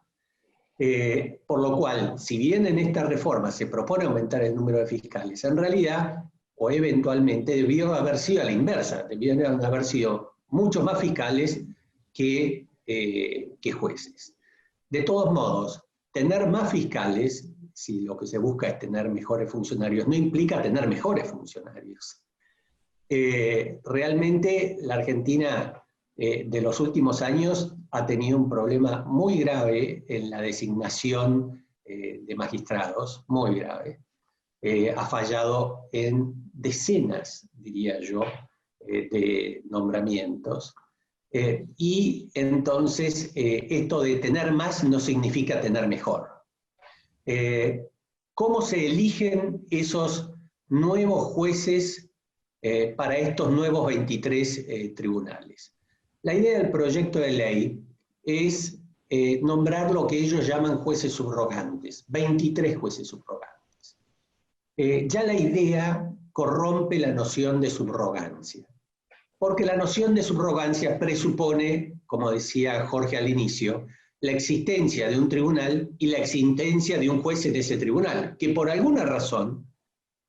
Por lo cual, si bien en esta reforma se propone aumentar el número de fiscales, en realidad, o eventualmente, debió haber sido a la inversa, debieron haber sido muchos más fiscales que jueces. De todos modos, tener más fiscales, si lo que se busca es tener mejores funcionarios, no implica tener mejores funcionarios. Realmente la Argentina de los últimos años ha tenido un problema muy grave en la designación de magistrados, muy grave. Ha fallado en decenas, diría yo, de nombramientos. Y entonces esto de tener más no significa tener mejor. ¿Cómo se eligen esos nuevos jueces para estos nuevos 23 tribunales? La idea del proyecto de ley es nombrar lo que ellos llaman jueces subrogantes, 23 jueces subrogantes. Ya la idea corrompe la noción de subrogancia, porque la noción de subrogancia presupone, como decía Jorge al inicio, la existencia de un tribunal y la existencia de un juez en ese tribunal, que por alguna razón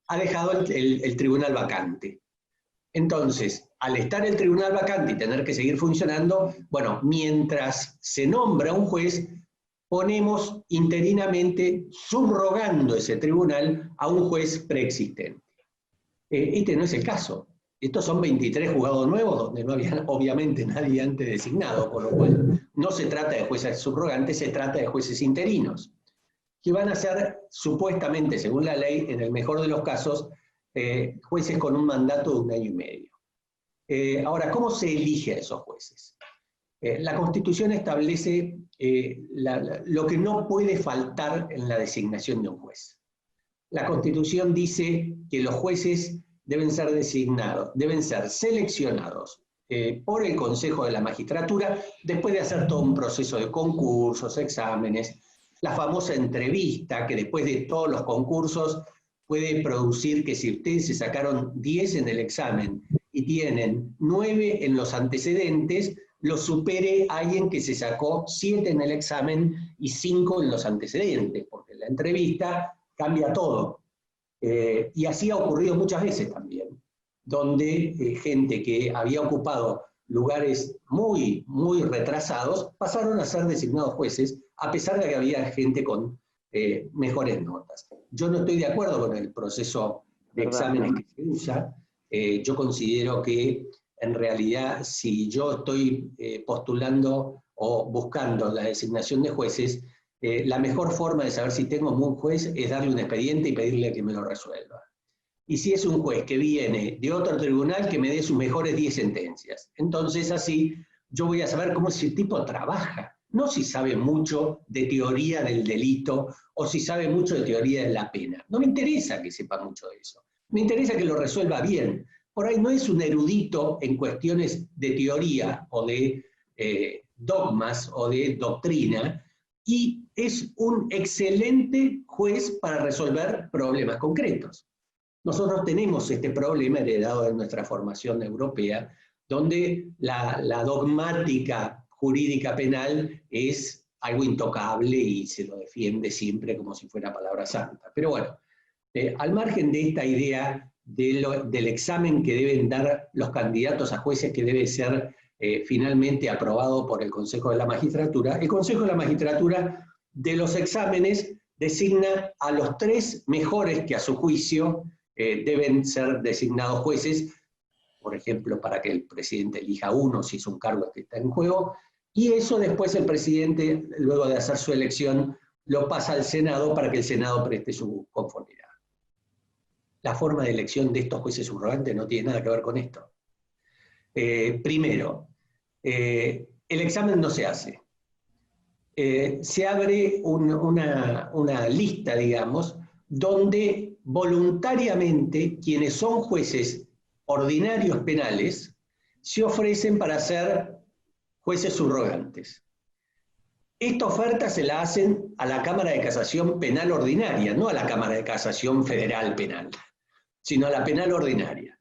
ha dejado el tribunal vacante. Entonces, al estar el tribunal vacante y tener que seguir funcionando, bueno, mientras se nombra un juez, ponemos interinamente, subrogando ese tribunal a un juez preexistente. Este no es el caso. Estos son 23 juzgados nuevos, donde no había obviamente nadie antes designado, con lo cual no se trata de jueces subrogantes, se trata de jueces interinos, que van a ser supuestamente, según la ley, en el mejor de los casos, jueces con un mandato de 1 año y medio. Ahora, ¿cómo se elige a esos jueces? La Constitución establece lo que no puede faltar en la designación de un juez. La Constitución dice que los jueces deben ser designados, deben ser seleccionados por el Consejo de la Magistratura, después de hacer todo un proceso de concursos, exámenes, la famosa entrevista, que después de todos los concursos puede producir que si ustedes se sacaron 10 en el examen y tienen 9 en los antecedentes, lo supere alguien que se sacó 7 en el examen y 5 en los antecedentes, porque la entrevista cambia todo. Y así ha ocurrido muchas veces también, donde gente que había ocupado lugares muy, muy retrasados pasaron a ser designados jueces, a pesar de que había gente con mejores notas. Yo no estoy de acuerdo con el proceso de exámenes que se usa. Yo considero que en realidad si yo estoy postulando o buscando la designación de jueces, la mejor forma de saber si tengo un buen juez es darle un expediente y pedirle que me lo resuelva. Y si es un juez que viene de otro tribunal, que me dé sus mejores 10 sentencias. Entonces así yo voy a saber cómo ese tipo trabaja, no si sabe mucho de teoría del delito o si sabe mucho de teoría de la pena. No me interesa que sepa mucho de eso, me interesa que lo resuelva bien. Por ahí no es un erudito en cuestiones de teoría o de dogmas o de doctrina, y es un excelente juez para resolver problemas concretos. Nosotros tenemos este problema heredado de nuestra formación europea, donde la dogmática jurídica penal es algo intocable y se lo defiende siempre como si fuera palabra santa. Pero bueno, al margen de esta idea del examen que deben dar los candidatos a jueces, que debe ser finalmente aprobado por el Consejo de la Magistratura, el Consejo de la Magistratura de los exámenes designa a los 3 mejores que a su juicio deben ser designados jueces, por ejemplo, para que el presidente elija uno si es un cargo que está en juego, y eso después el presidente, luego de hacer su elección, lo pasa al Senado para que el Senado preste su conformidad. La forma de elección de estos jueces subrogantes no tiene nada que ver con esto. Primero, el examen no se hace. Se abre una lista, digamos, donde voluntariamente quienes son jueces ordinarios penales se ofrecen para ser jueces subrogantes. Esta oferta se la hacen a la Cámara de Casación Penal Ordinaria, no a la Cámara de Casación Federal Penal, sino a la penal ordinaria.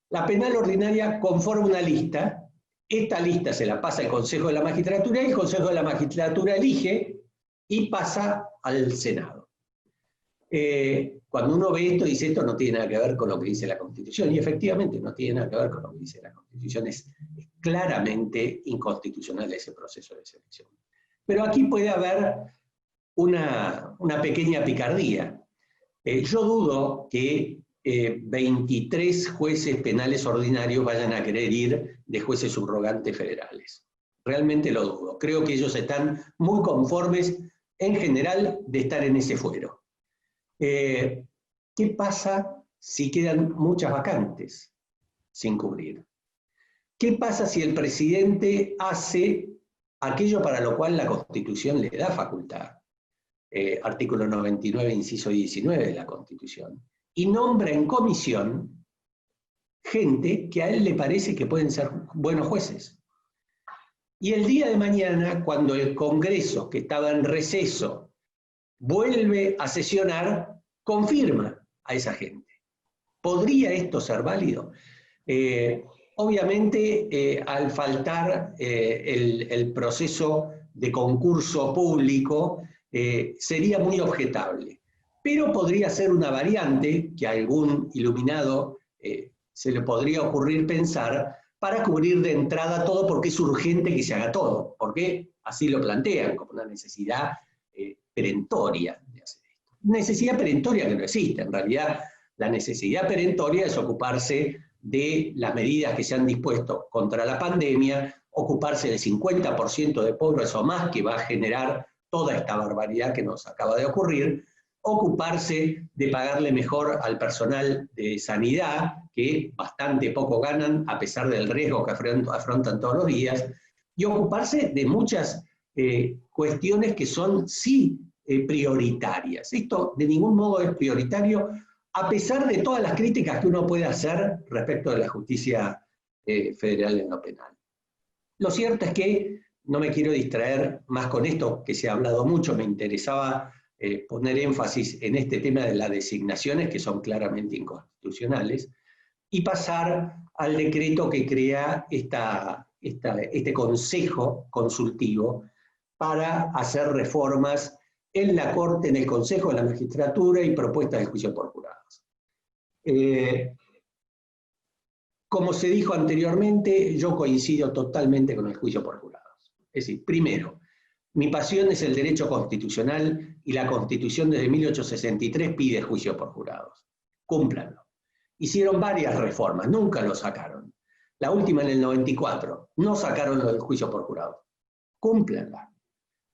La penal ordinaria conforma una lista, esta lista se la pasa al Consejo de la Magistratura y el Consejo de la Magistratura elige y pasa al Senado. Cuando uno ve esto, dice, esto no tiene nada que ver con lo que dice la Constitución, y efectivamente no tiene nada que ver con lo que dice la Constitución, es claramente inconstitucional ese proceso de selección. Pero aquí puede haber una pequeña picardía. Yo dudo que 23 jueces penales ordinarios vayan a querer ir de jueces subrogantes federales. Realmente lo dudo. Creo que ellos están muy conformes, en general, de estar en ese fuero. ¿Qué pasa si quedan muchas vacantes sin cubrir? ¿Qué pasa si el presidente hace aquello para lo cual la Constitución le da facultad? Artículo 99, inciso 19 de la Constitución. Y nombra en comisión gente que a él le parece que pueden ser buenos jueces. Y el día de mañana, cuando el Congreso, que estaba en receso, vuelve a sesionar, confirma a esa gente. ¿Podría esto ser válido? Obviamente, al faltar el proceso de concurso público, sería muy objetable. Pero podría ser una variante que a algún iluminado se le podría ocurrir pensar para cubrir de entrada todo, porque es urgente que se haga todo, porque así lo plantean como una necesidad perentoria de hacer esto. Necesidad perentoria que no existe, en realidad la necesidad perentoria es ocuparse de las medidas que se han dispuesto contra la pandemia, ocuparse del 50% de pobres o más que va a generar toda esta barbaridad que nos acaba de ocurrir, ocuparse de pagarle mejor al personal de sanidad, que bastante poco ganan a pesar del riesgo que afrontan todos los días, y ocuparse de muchas cuestiones que son sí prioritarias. Esto de ningún modo es prioritario, a pesar de todas las críticas que uno puede hacer respecto de la justicia federal en lo penal. Lo cierto es que no me quiero distraer más con esto, que se ha hablado mucho, me interesaba poner énfasis en este tema de las designaciones, que son claramente inconstitucionales, y pasar al decreto que crea este consejo consultivo para hacer reformas en la Corte, en el Consejo de la Magistratura y propuestas de juicio por jurados. Como se dijo anteriormente, yo coincido totalmente con el juicio por jurados. Es decir, primero, mi pasión es el derecho constitucional y la Constitución desde 1863 pide juicio por jurados. Cúmplanlo. Hicieron varias reformas, nunca lo sacaron. La última en el 94, no sacaron lo del juicio por jurados. Cúmplanla.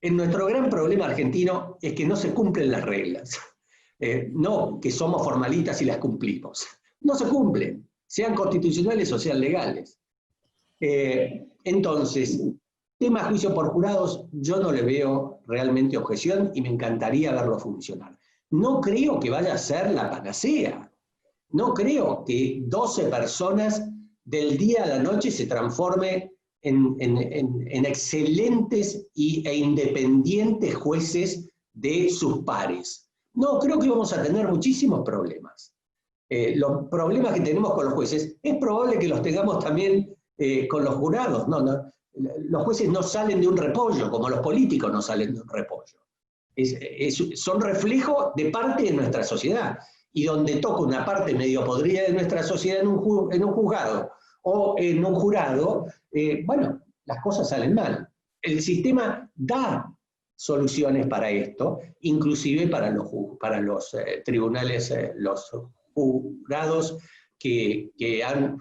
Nuestro gran problema argentino es que no se cumplen las reglas. No que somos formalistas y las cumplimos. No se cumplen, sean constitucionales o sean legales. Entonces, tema juicio por jurados, yo no le veo realmente objeción y me encantaría verlo funcionar. No creo que vaya a ser la panacea. No creo que 12 personas del día a la noche se transforme en excelentes e independientes jueces de sus pares. No, creo que vamos a tener muchísimos problemas. Los problemas que tenemos con los jueces, es probable que los tengamos también con los jurados. Los jueces no salen de un repollo, como los políticos no salen de un repollo. Son reflejo de parte de nuestra sociedad. Y donde toca una parte medio podrida de nuestra sociedad en un juzgado o en un jurado, bueno, las cosas salen mal. El sistema da soluciones para esto, inclusive para los tribunales, los jurados que han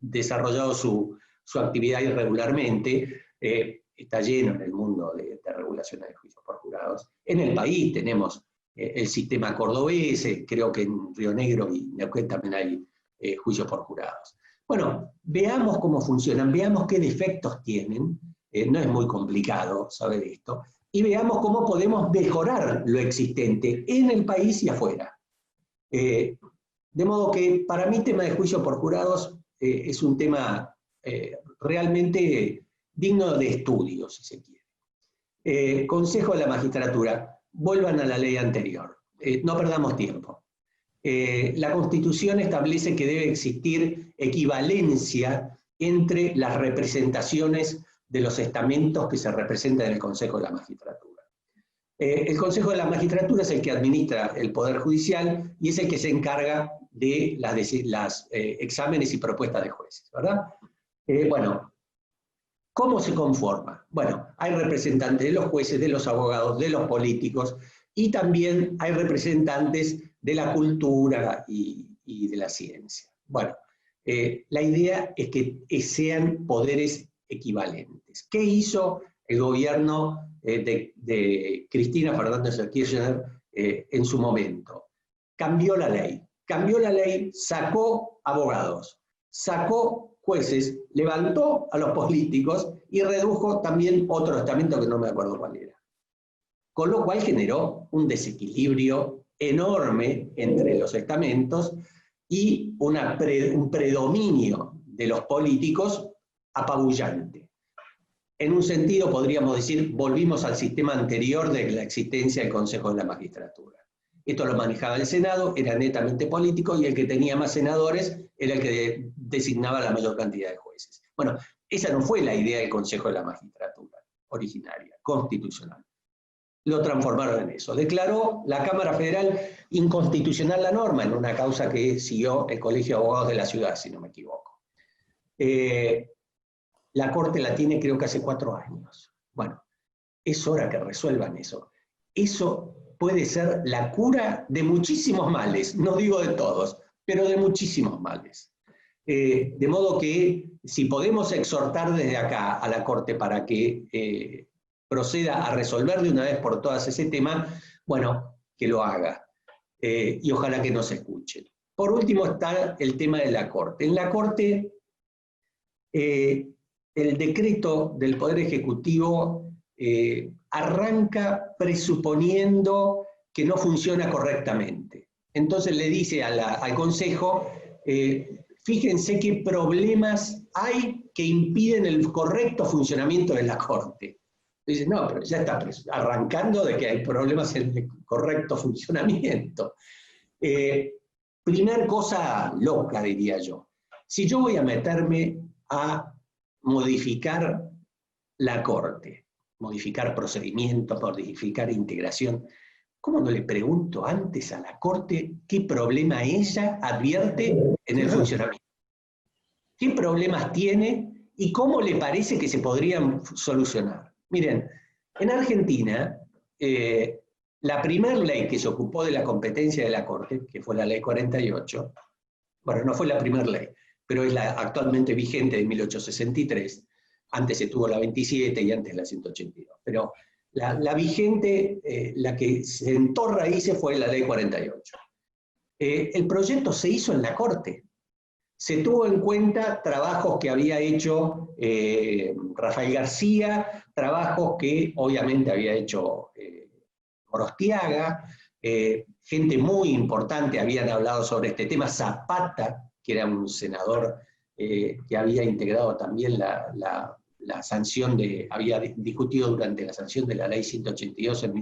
desarrollado su actividad irregularmente. Está lleno en el mundo de regulaciones de juicios por jurados. En el país tenemos el sistema cordobés, creo que en Río Negro y Neuquén también hay juicios por jurados. Bueno, veamos cómo funcionan, veamos qué defectos tienen, no es muy complicado saber esto, y veamos cómo podemos mejorar lo existente en el país y afuera. De modo que para mí el tema de juicio por jurados es un tema realmente digno de estudio, si se quiere. Consejo de la magistratura, vuelvan a la ley anterior, no perdamos tiempo. La Constitución establece que debe existir equivalencia entre las representaciones de los estamentos que se representan en el Consejo de la Magistratura. El Consejo de la Magistratura es el que administra el Poder Judicial y es el que se encarga de las exámenes y propuestas de jueces, ¿verdad? Bueno, ¿cómo se conforma? Bueno, hay representantes de los jueces, de los abogados, de los políticos, y también hay representantes de la cultura y de la ciencia. Bueno, la idea es que sean poderes equivalentes. ¿Qué hizo el gobierno de Cristina Fernández de Kirchner en su momento? Cambió la ley, sacó abogados, sacó jueces, levantó a los políticos y redujo también otro estamento que no me acuerdo cuál era. Con lo cual generó un desequilibrio enorme entre los estamentos y un predominio de los políticos apabullante. En un sentido podríamos decir, volvimos al sistema anterior de la existencia del Consejo de la Magistratura. Esto lo manejaba el Senado, era netamente político, y el que tenía más senadores era el que designaba la mayor cantidad de jueces. Bueno, esa no fue la idea del Consejo de la Magistratura originaria, constitucional. Lo transformaron en eso. Declaró la Cámara Federal inconstitucional la norma en una causa que siguió el Colegio de Abogados de la Ciudad, si no me equivoco. La Corte la tiene creo que hace 4 años. Bueno, es hora que resuelvan eso. Eso puede ser la cura de muchísimos males, no digo de todos, pero de muchísimos males. De modo que si podemos exhortar desde acá a la Corte para que proceda a resolver de una vez por todas ese tema, bueno, que lo haga. Y ojalá que nos escuchen. Por último está el tema de la Corte. En la Corte, el decreto del Poder Ejecutivo arranca presuponiendo que no funciona correctamente. Entonces le dice al Consejo, fíjense qué problemas hay que impiden el correcto funcionamiento de la Corte. Dice, no, pero ya está arrancando de que hay problemas en el correcto funcionamiento. Primer cosa loca, diría yo. Si yo voy a meterme a modificar la Corte, modificar procedimientos, modificar integración, ¿cómo no le pregunto antes a la Corte qué problema ella advierte en el funcionamiento? ¿Qué problemas tiene y cómo le parece que se podrían solucionar? Miren, en Argentina, la primera ley que se ocupó de la competencia de la Corte, que fue la Ley 48, bueno, no fue la primera ley, pero es la actualmente vigente de 1863, antes se tuvo la 27 y antes la 182, pero la vigente, la que sentó raíces fue la Ley 48. El proyecto se hizo en la Corte. Se tuvo en cuenta trabajos que había hecho Rafael García, trabajos que obviamente había hecho Gorostiaga, gente muy importante habían hablado sobre este tema, Zapata, que era un senador que había integrado también la sanción había discutido durante la sanción de la Ley 182 en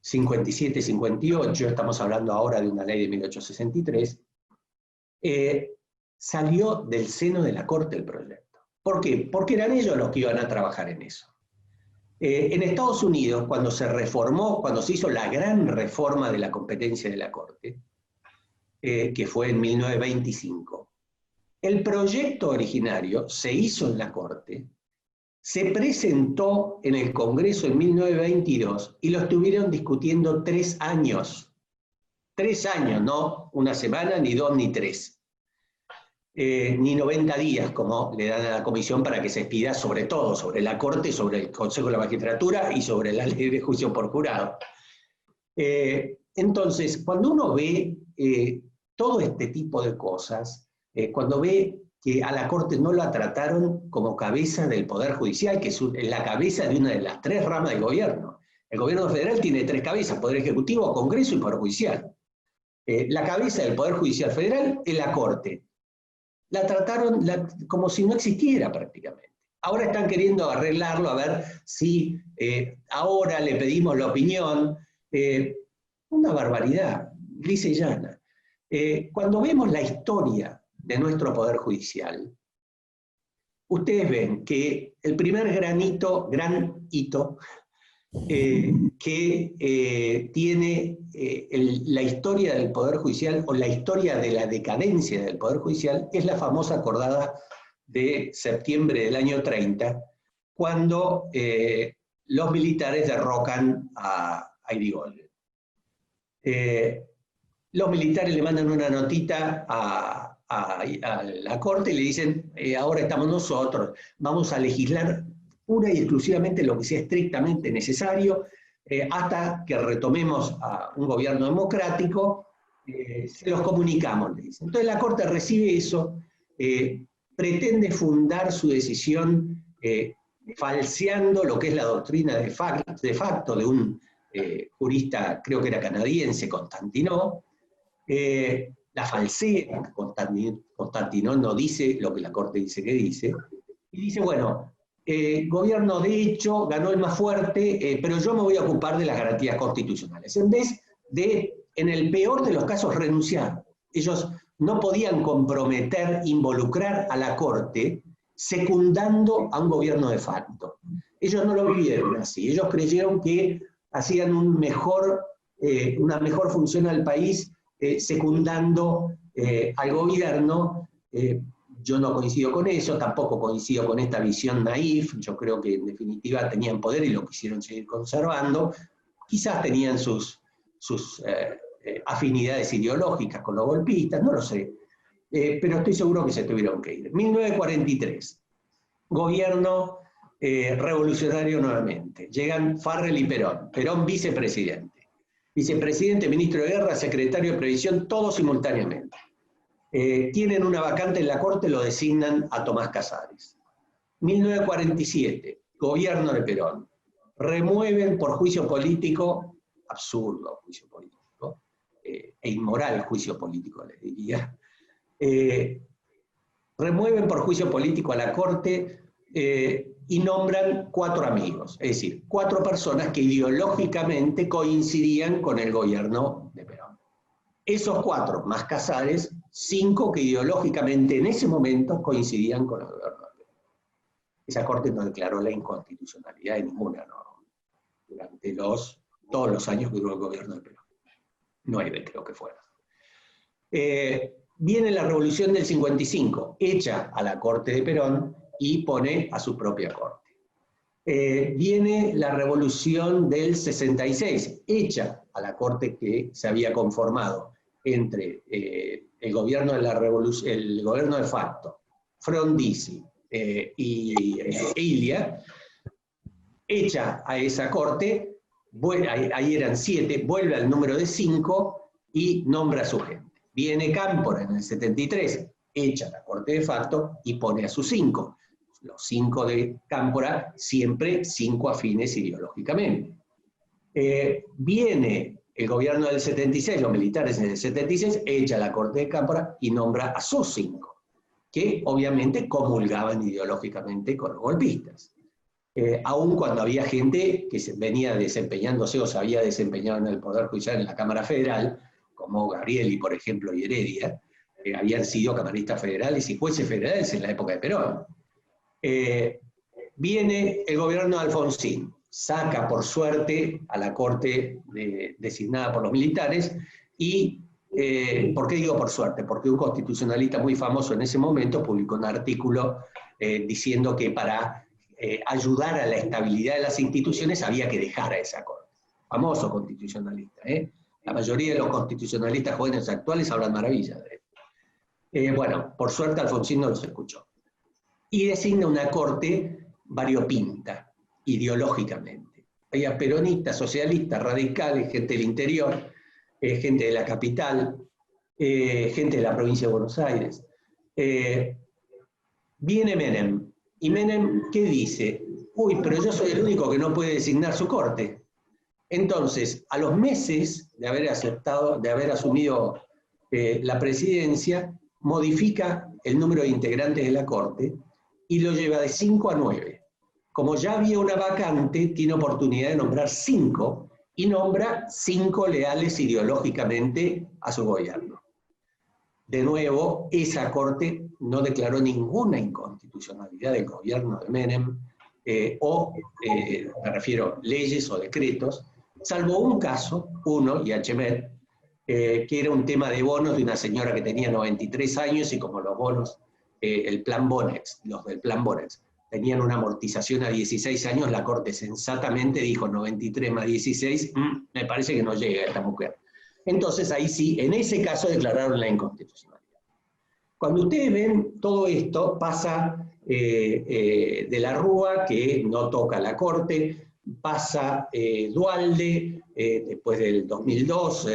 1857-58, estamos hablando ahora de una ley de 1863, salió del seno de la Corte el proyecto. ¿Por qué? Porque eran ellos los que iban a trabajar en eso. En Estados Unidos, cuando se reformó, cuando se hizo la gran reforma de la competencia de la Corte, que fue en 1925, el proyecto originario se hizo en la Corte, se presentó en el Congreso en 1922 y lo estuvieron discutiendo 3 años. 3 años, no una semana, ni 2, ni 3. Ni 90 días, como le dan a la Comisión para que se expida sobre todo, sobre la Corte, sobre el Consejo de la Magistratura y sobre la ley de juicio por jurado. Entonces, cuando uno ve todo este tipo de cosas, cuando ve que a la Corte no la trataron como cabeza del Poder Judicial, que es la cabeza de una de las 3 ramas del gobierno. El gobierno federal tiene 3 cabezas, Poder Ejecutivo, Congreso y Poder Judicial. La cabeza del Poder Judicial Federal es la Corte. La trataron como si no existiera prácticamente. Ahora están queriendo arreglarlo, a ver si ahora le pedimos la opinión. Una barbaridad, lisa y llana. Cuando vemos la historia de nuestro Poder Judicial, ustedes ven que el primer gran hito que tiene la historia del Poder Judicial, o la historia de la decadencia del Poder Judicial, es la famosa acordada de septiembre del año 30, cuando los militares derrocan a Irigoyen. Los militares le mandan una notita a la Corte y le dicen, ahora estamos nosotros, vamos a legislar pura y exclusivamente lo que sea estrictamente necesario, hasta que retomemos a un gobierno democrático, se los comunicamos, le dicen. Entonces la Corte recibe eso, pretende fundar su decisión falseando lo que es la doctrina de facto de un jurista, creo que era canadiense, Constantino, la falsea, Constantino no dice lo que la Corte dice que dice, y dice, bueno, gobierno de hecho ganó el más fuerte, pero yo me voy a ocupar de las garantías constitucionales, en vez de, en el peor de los casos, renunciar. Ellos no podían comprometer, involucrar a la Corte secundando a un gobierno de facto. Ellos no lo vivieron así, ellos creyeron que hacían una mejor función al país secundando al gobierno. Yo no coincido con eso, tampoco coincido con esta visión naif. Yo creo que en definitiva tenían poder y lo quisieron seguir conservando. Quizás tenían sus afinidades ideológicas con los golpistas, no lo sé. Pero estoy seguro que se tuvieron que ir. 1943, gobierno revolucionario nuevamente. Llegan Farrell y Perón. Perón vicepresidente. Vicepresidente, ministro de Guerra, secretario de Previsión, todos simultáneamente. Tienen una vacante en la Corte, lo designan a Tomás Casares. 1947, gobierno de Perón. remueven por juicio político, absurdo juicio político, e inmoral juicio político, les diría, remueven por juicio político a la Corte y nombran 4 amigos, es decir, 4 personas que ideológicamente coincidían con el gobierno de Perón. Esos 4, más Casares, 5 que ideológicamente en ese momento coincidían con el gobierno de Perón. Esa Corte no declaró la inconstitucionalidad de ninguna norma durante todos los años que duró el gobierno de Perón. 9 creo que fueron. Viene la Revolución del 55, echa a la Corte de Perón y pone a su propia Corte. Viene la Revolución del 66, echa a la Corte que se había conformado entre el gobierno de la revolución, el gobierno de facto, Frondizi y Ilia, echa a esa Corte, ahí eran 7, vuelve al número de 5 y nombra a su gente. Viene Cámpora en el 73, echa a la Corte de facto y pone a sus 5. Los 5 de Cámpora, siempre 5 afines ideológicamente. Viene el gobierno del 76, los militares en el 76, echa a la Corte de Cámpora y nombra a sus 5, que obviamente comulgaban ideológicamente con los golpistas. Aun cuando había gente que venía desempeñándose o se había desempeñado en el Poder Judicial en la Cámara Federal, como Gabrieli, por ejemplo, y Heredia, habían sido camaristas federales y jueces federales en la época de Perón. Viene el gobierno de Alfonsín, saca por suerte a la Corte designada por los militares y, ¿por qué digo por suerte? Porque un constitucionalista muy famoso en ese momento publicó un artículo diciendo que para ayudar a la estabilidad de las instituciones había que dejar a esa Corte. Famoso constitucionalista, La mayoría de los constitucionalistas jóvenes actuales hablan maravillas de él. Bueno, por suerte Alfonsín no los escuchó. Y designa una Corte variopinta, ideológicamente. Había peronistas, socialistas, radicales, gente del interior, gente de la capital, gente de la provincia de Buenos Aires. Viene Menem, y Menem, ¿qué dice? Uy, pero yo soy el único que no puede designar su Corte. Entonces, a los meses de haber asumido la presidencia, modifica el número de integrantes de la Corte y lo lleva de 5 a 9. Como ya había una vacante, tiene oportunidad de nombrar 5 y nombra 5 leales ideológicamente a su gobierno. De nuevo, esa Corte no declaró ninguna inconstitucionalidad del gobierno de Menem, me refiero leyes o decretos, salvo un caso, Yachemet, que era un tema de bonos de una señora que tenía 93 años y como los bonos, el plan Bonex, los del plan Bonex, tenían una amortización a 16 años, la Corte sensatamente dijo 93 más 16, me parece que no llega esta mujer. Entonces ahí sí, en ese caso declararon la inconstitucionalidad. Cuando ustedes ven todo esto, pasa de la Rúa, que no toca la Corte, pasa Duhalde, después del 2002,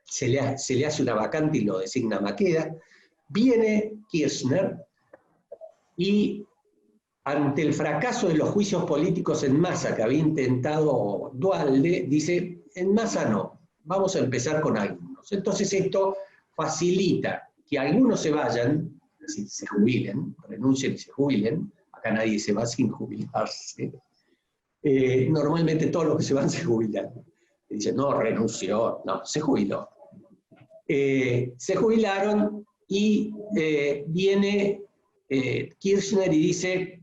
se le hace una vacante y lo designa Maqueda, viene Kirchner y ante el fracaso de los juicios políticos en masa que había intentado Duhalde, dice, en masa no, vamos a empezar con algunos. Entonces esto facilita que algunos se vayan, se jubilen, renuncien y se jubilen, acá nadie se va sin jubilarse, normalmente todos los que se van se jubilan. Dicen, no, renunció, no, se jubiló. Se jubilaron y viene Kirchner y dice,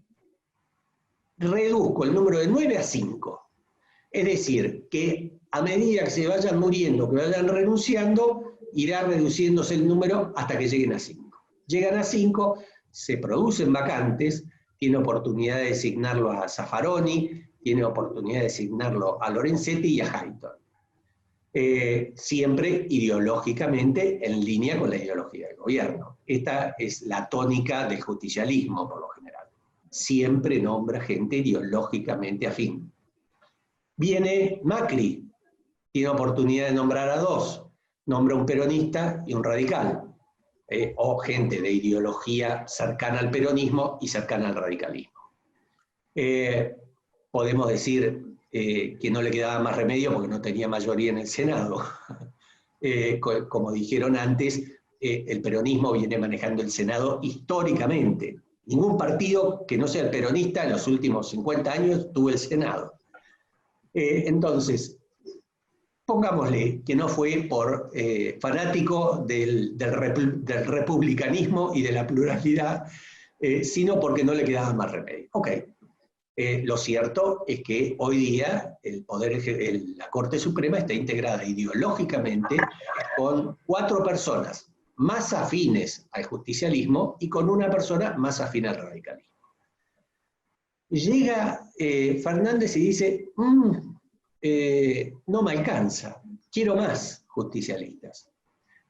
reduzco el número de 9 a 5. Es decir, que a medida que se vayan muriendo, que vayan renunciando, irá reduciéndose el número hasta que lleguen a 5. Llegan a 5, se producen vacantes, tiene oportunidad de designarlo a Zaffaroni, tiene oportunidad de designarlo a Lorenzetti y a Hayton. Siempre ideológicamente en línea con la ideología del gobierno. Esta es la tónica del justicialismo, por lo general. Siempre nombra gente ideológicamente afín. Viene Macri, tiene oportunidad de nombrar a 2. Nombra un peronista y un radical. O gente de ideología cercana al peronismo y cercana al radicalismo. podemos decir que no le quedaba más remedio porque no tenía mayoría en el Senado. Como dijeron antes, el peronismo viene manejando el Senado históricamente. Ningún partido que no sea el peronista en los últimos 50 años tuvo el Senado. Entonces, pongámosle que no fue por fanático del republicanismo y de la pluralidad, sino porque no le quedaba más remedio. Ok. Lo cierto es que hoy día la Corte Suprema está integrada ideológicamente con 4 personas más afines al justicialismo y con una persona más afín al radicalismo. Llega Fernández y dice, no me alcanza, quiero más justicialistas.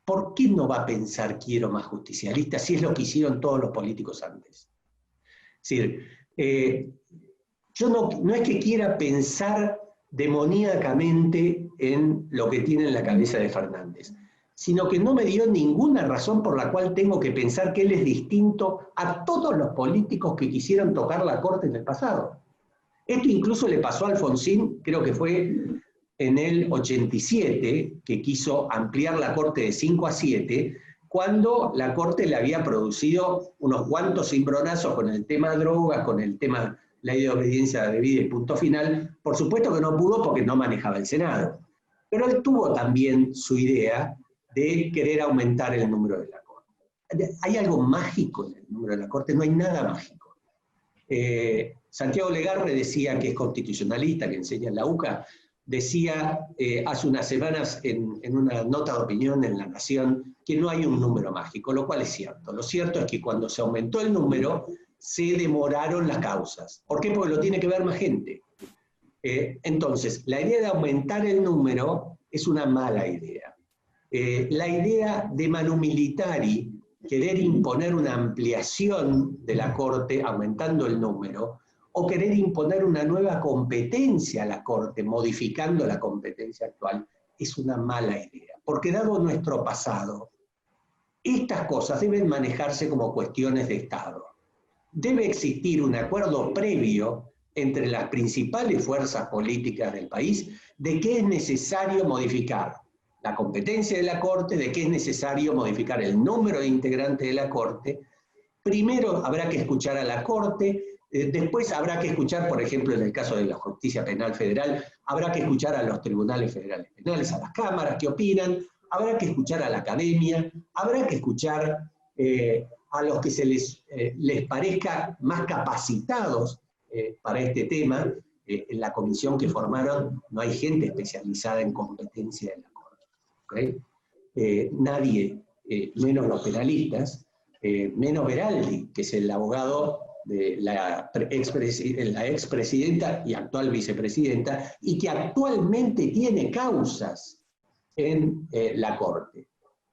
¿Por qué no va a pensar quiero más justicialistas si es lo que hicieron todos los políticos antes? Es decir, yo no es que quiera pensar demoníacamente en lo que tiene en la cabeza de Fernández, sino que no me dio ninguna razón por la cual tengo que pensar que él es distinto a todos los políticos que quisieron tocar la Corte en el pasado. Esto incluso le pasó a Alfonsín, creo que fue en el 87, que quiso ampliar la Corte de 5 a 7, cuando la Corte le había producido unos cuantos cimbronazos con el tema drogas, con el tema ley de obediencia debida y punto final. Por supuesto que no pudo porque no manejaba el Senado. Pero él tuvo también su idea de querer aumentar el número de la Corte. ¿Hay algo mágico en el número de la Corte? No hay nada mágico. Santiago Legarre decía que es constitucionalista, que enseña en la UCA, decía hace unas semanas en una nota de opinión en La Nación que no hay un número mágico, lo cual es cierto. Lo cierto es que cuando se aumentó el número, se demoraron las causas. ¿Por qué? Porque lo tiene que ver más gente. Entonces, la idea de aumentar el número es una mala idea. La idea de Manu Militari, querer imponer una ampliación de la Corte aumentando el número, o querer imponer una nueva competencia a la Corte, modificando la competencia actual, es una mala idea. Porque dado nuestro pasado, estas cosas deben manejarse como cuestiones de Estado. Debe existir un acuerdo previo entre las principales fuerzas políticas del país de que es necesario modificar la competencia de la Corte, de que es necesario modificar el número de integrantes de la Corte. Primero habrá que escuchar a la Corte, después habrá que escuchar, por ejemplo, en el caso de la Justicia Penal Federal, habrá que escuchar a los tribunales federales penales, a las cámaras que opinan, habrá que escuchar a la academia, habrá que escuchar a los que se les parezca más capacitados para este tema. En la comisión que formaron no hay gente especializada en competencia de la Corte. ¿Okay? Nadie, menos los penalistas, menos Veraldi, que es el abogado de la expresidenta y actual vicepresidenta, y que actualmente tiene causas en la Corte.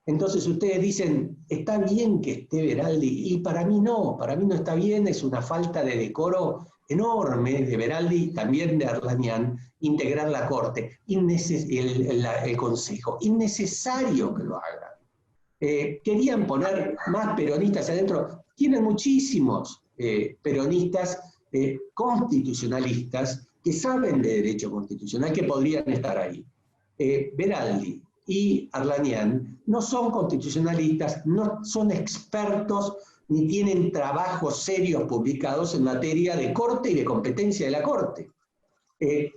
Entonces ustedes dicen, está bien que esté Veraldi, y para mí no está bien, es una falta de decoro enorme de Veraldi, también de Arlanian, integrar la Corte, el Consejo, innecesario que lo hagan. Querían poner más peronistas adentro, tienen muchísimos peronistas constitucionalistas que saben de derecho constitucional que podrían estar ahí. Veraldi y Arlanian no son constitucionalistas, no son expertos ni tienen trabajos serios publicados en materia de Corte y de competencia de la Corte.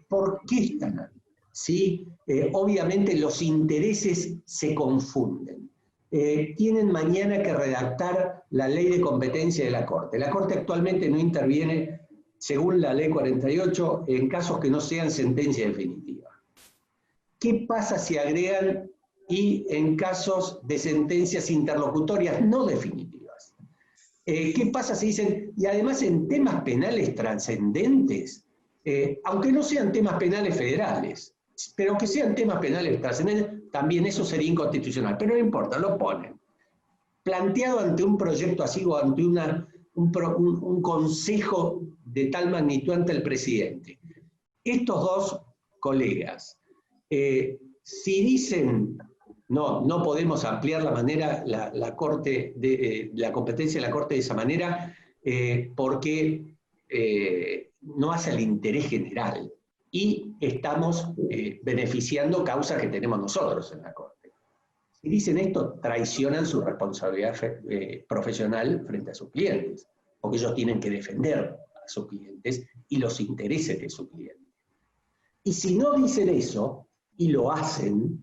¿Por qué están ahí? ¿Sí? Obviamente los intereses se confunden. Tienen mañana que redactar la ley de competencia de la Corte. La Corte actualmente no interviene, según la ley 48, en casos que no sean sentencia definitiva. ¿Qué pasa si agregan y en casos de sentencias interlocutorias no definitivas? ¿Qué pasa si dicen, y además en temas penales trascendentes, aunque no sean temas penales federales, pero que sean temas penales trascendentes, también eso sería inconstitucional, pero no importa, lo ponen. Planteado ante un proyecto así o ante un consejo de tal magnitud ante el presidente. Estos dos colegas, si dicen no podemos ampliar la Corte la competencia de la Corte de esa manera porque no hace al interés general. Y estamos beneficiando causas que tenemos nosotros en la Corte. Si dicen esto, traicionan su responsabilidad profesional frente a sus clientes, porque ellos tienen que defender a sus clientes y los intereses de sus clientes. Y si no dicen eso, y lo hacen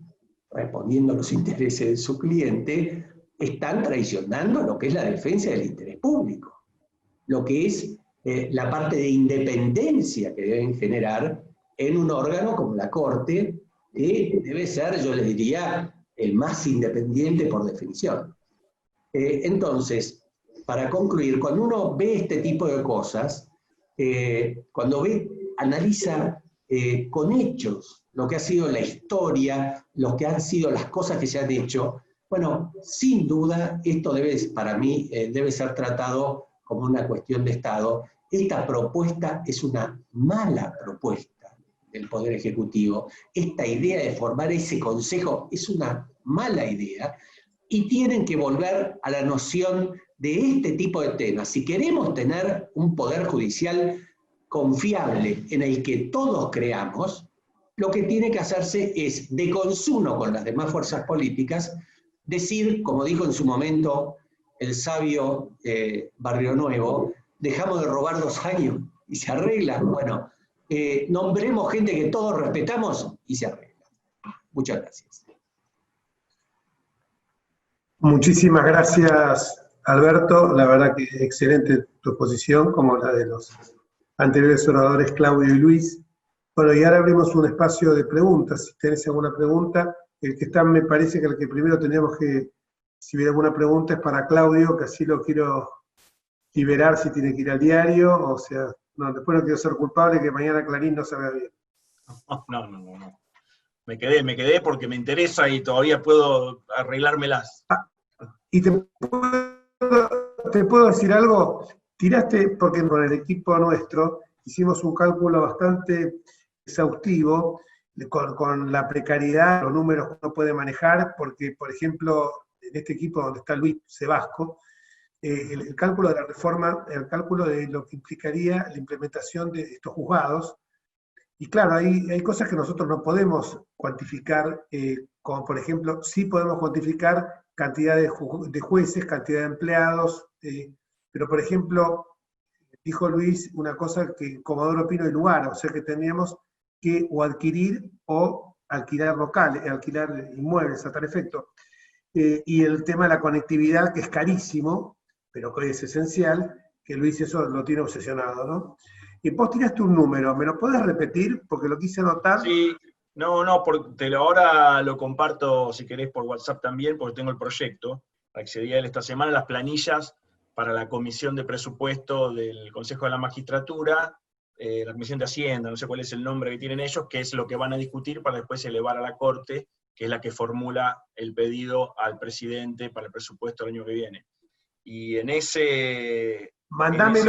respondiendo a los intereses de su cliente, están traicionando lo que es la defensa del interés público, lo que es la parte de independencia que deben generar en un órgano como la Corte, que debe ser, yo les diría, el más independiente por definición. Entonces, para concluir, cuando uno ve este tipo de cosas, analiza con hechos lo que ha sido la historia, lo que han sido las cosas que se han hecho, bueno, sin duda, esto para mí, debe ser tratado como una cuestión de Estado. Esta propuesta es una mala propuesta del Poder Ejecutivo. Esta idea de formar ese consejo es una mala idea, y tienen que volver a la noción de este tipo de temas. Si queremos tener un Poder Judicial confiable en el que todos creamos, lo que tiene que hacerse es, de consumo con las demás fuerzas políticas, decir, como dijo en su momento el sabio Barrio Nuevo, dejamos de robar 2 años y se arregla. Bueno, nombremos gente que todos respetamos y se arregla. Muchas gracias. Muchísimas gracias, Alberto. La verdad que excelente tu exposición, como la de los anteriores oradores Claudio y Luis. Bueno, y ahora abrimos un espacio de preguntas. Si tenés alguna pregunta, el que está, me parece que el que primero tenemos que, si hubiera alguna pregunta, es para Claudio, que así lo quiero liberar si tiene que ir al diario, o sea, no, después no quiero ser culpable que mañana Clarín no se vea bien. No. Me quedé porque me interesa y todavía puedo arreglármelas. Y te puedo decir algo, tiraste, porque con el equipo nuestro hicimos un cálculo bastante exhaustivo con la precariedad, los números que uno puede manejar, porque, por ejemplo, en este equipo donde está Luis Sebasco, el cálculo de la reforma, el cálculo de lo que implicaría la implementación de estos juzgados. Y claro, hay cosas que nosotros no podemos cuantificar, como por ejemplo, sí podemos cuantificar cantidad de jueces, cantidad de empleados, pero por ejemplo, dijo Luis una cosa que Comodoro Pino y lugar, o sea que teníamos que o adquirir o alquilar locales, alquilar inmuebles a tal efecto. Y el tema de la conectividad, que es carísimo, pero que es esencial, que Luis eso lo tiene obsesionado, ¿no? Y vos tiraste un número, ¿me lo podés repetir? Porque lo quise anotar. Sí, ahora lo comparto, si querés, por WhatsApp también, porque tengo el proyecto. Accedí a él esta semana, las planillas para la Comisión de Presupuesto del Consejo de la Magistratura, la Comisión de Hacienda, no sé cuál es el nombre que tienen ellos, que es lo que van a discutir para después elevar a la Corte, que es la que formula el pedido al presidente para el presupuesto del año que viene. Y en ese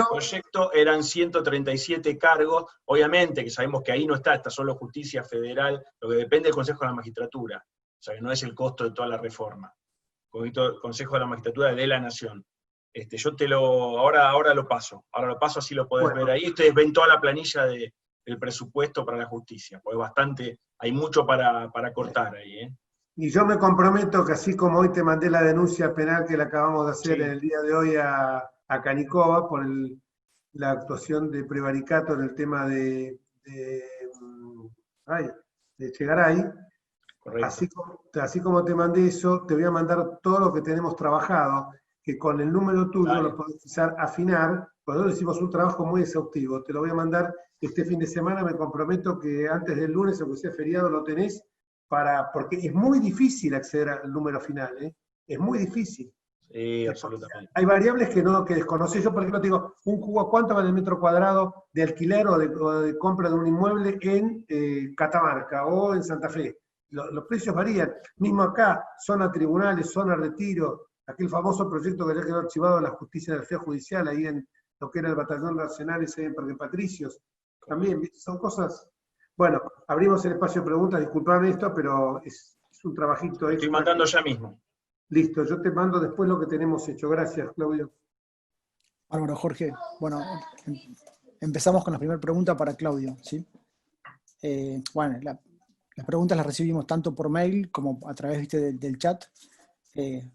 proyecto eran 137 cargos, obviamente que sabemos que ahí no está solo justicia federal, lo que depende del Consejo de la Magistratura, o sea que no es el costo de toda la reforma, Consejo de la Magistratura de la Nación. Yo ahora lo paso, así lo podés ver ahí, ustedes ven toda la planilla del presupuesto para la justicia, pues hay mucho para cortar ahí, Y yo me comprometo que así como hoy te mandé la denuncia penal que le acabamos de hacer en el día de hoy a Canicova por la actuación de prevaricato en el tema de Chegaray, así como te mandé eso, te voy a mandar todo lo que tenemos trabajado, que con el número tuyo lo podés empezar a afinar. Cuando hicimos un trabajo muy exhaustivo, te lo voy a mandar este fin de semana, me comprometo que antes del lunes, aunque sea feriado, lo tenés, porque es muy difícil acceder al número final, ¿eh? Es muy difícil. Sí, absolutamente. Hay variables que desconocés. Yo, por ejemplo, te digo, ¿cuánto vale el metro cuadrado de alquiler o de compra de un inmueble en Catamarca o en Santa Fe? Los precios varían. Mismo acá, zona tribunales, zona retiro, aquel famoso proyecto que ya quedó archivado en la justicia del FEA judicial, ahí en lo que era el batallón de Arsenales en Parque Patricios. También, son cosas... Bueno, abrimos el espacio de preguntas, disculpame esto, pero es un trabajito. Estoy mandando ya mismo. Listo, yo te mando después lo que tenemos hecho. Gracias, Claudio. Bárbaro, Jorge. Bueno, Empezamos con la primera pregunta para Claudio, ¿sí? Bueno, las preguntas las recibimos tanto por mail como a través, ¿viste, del chat.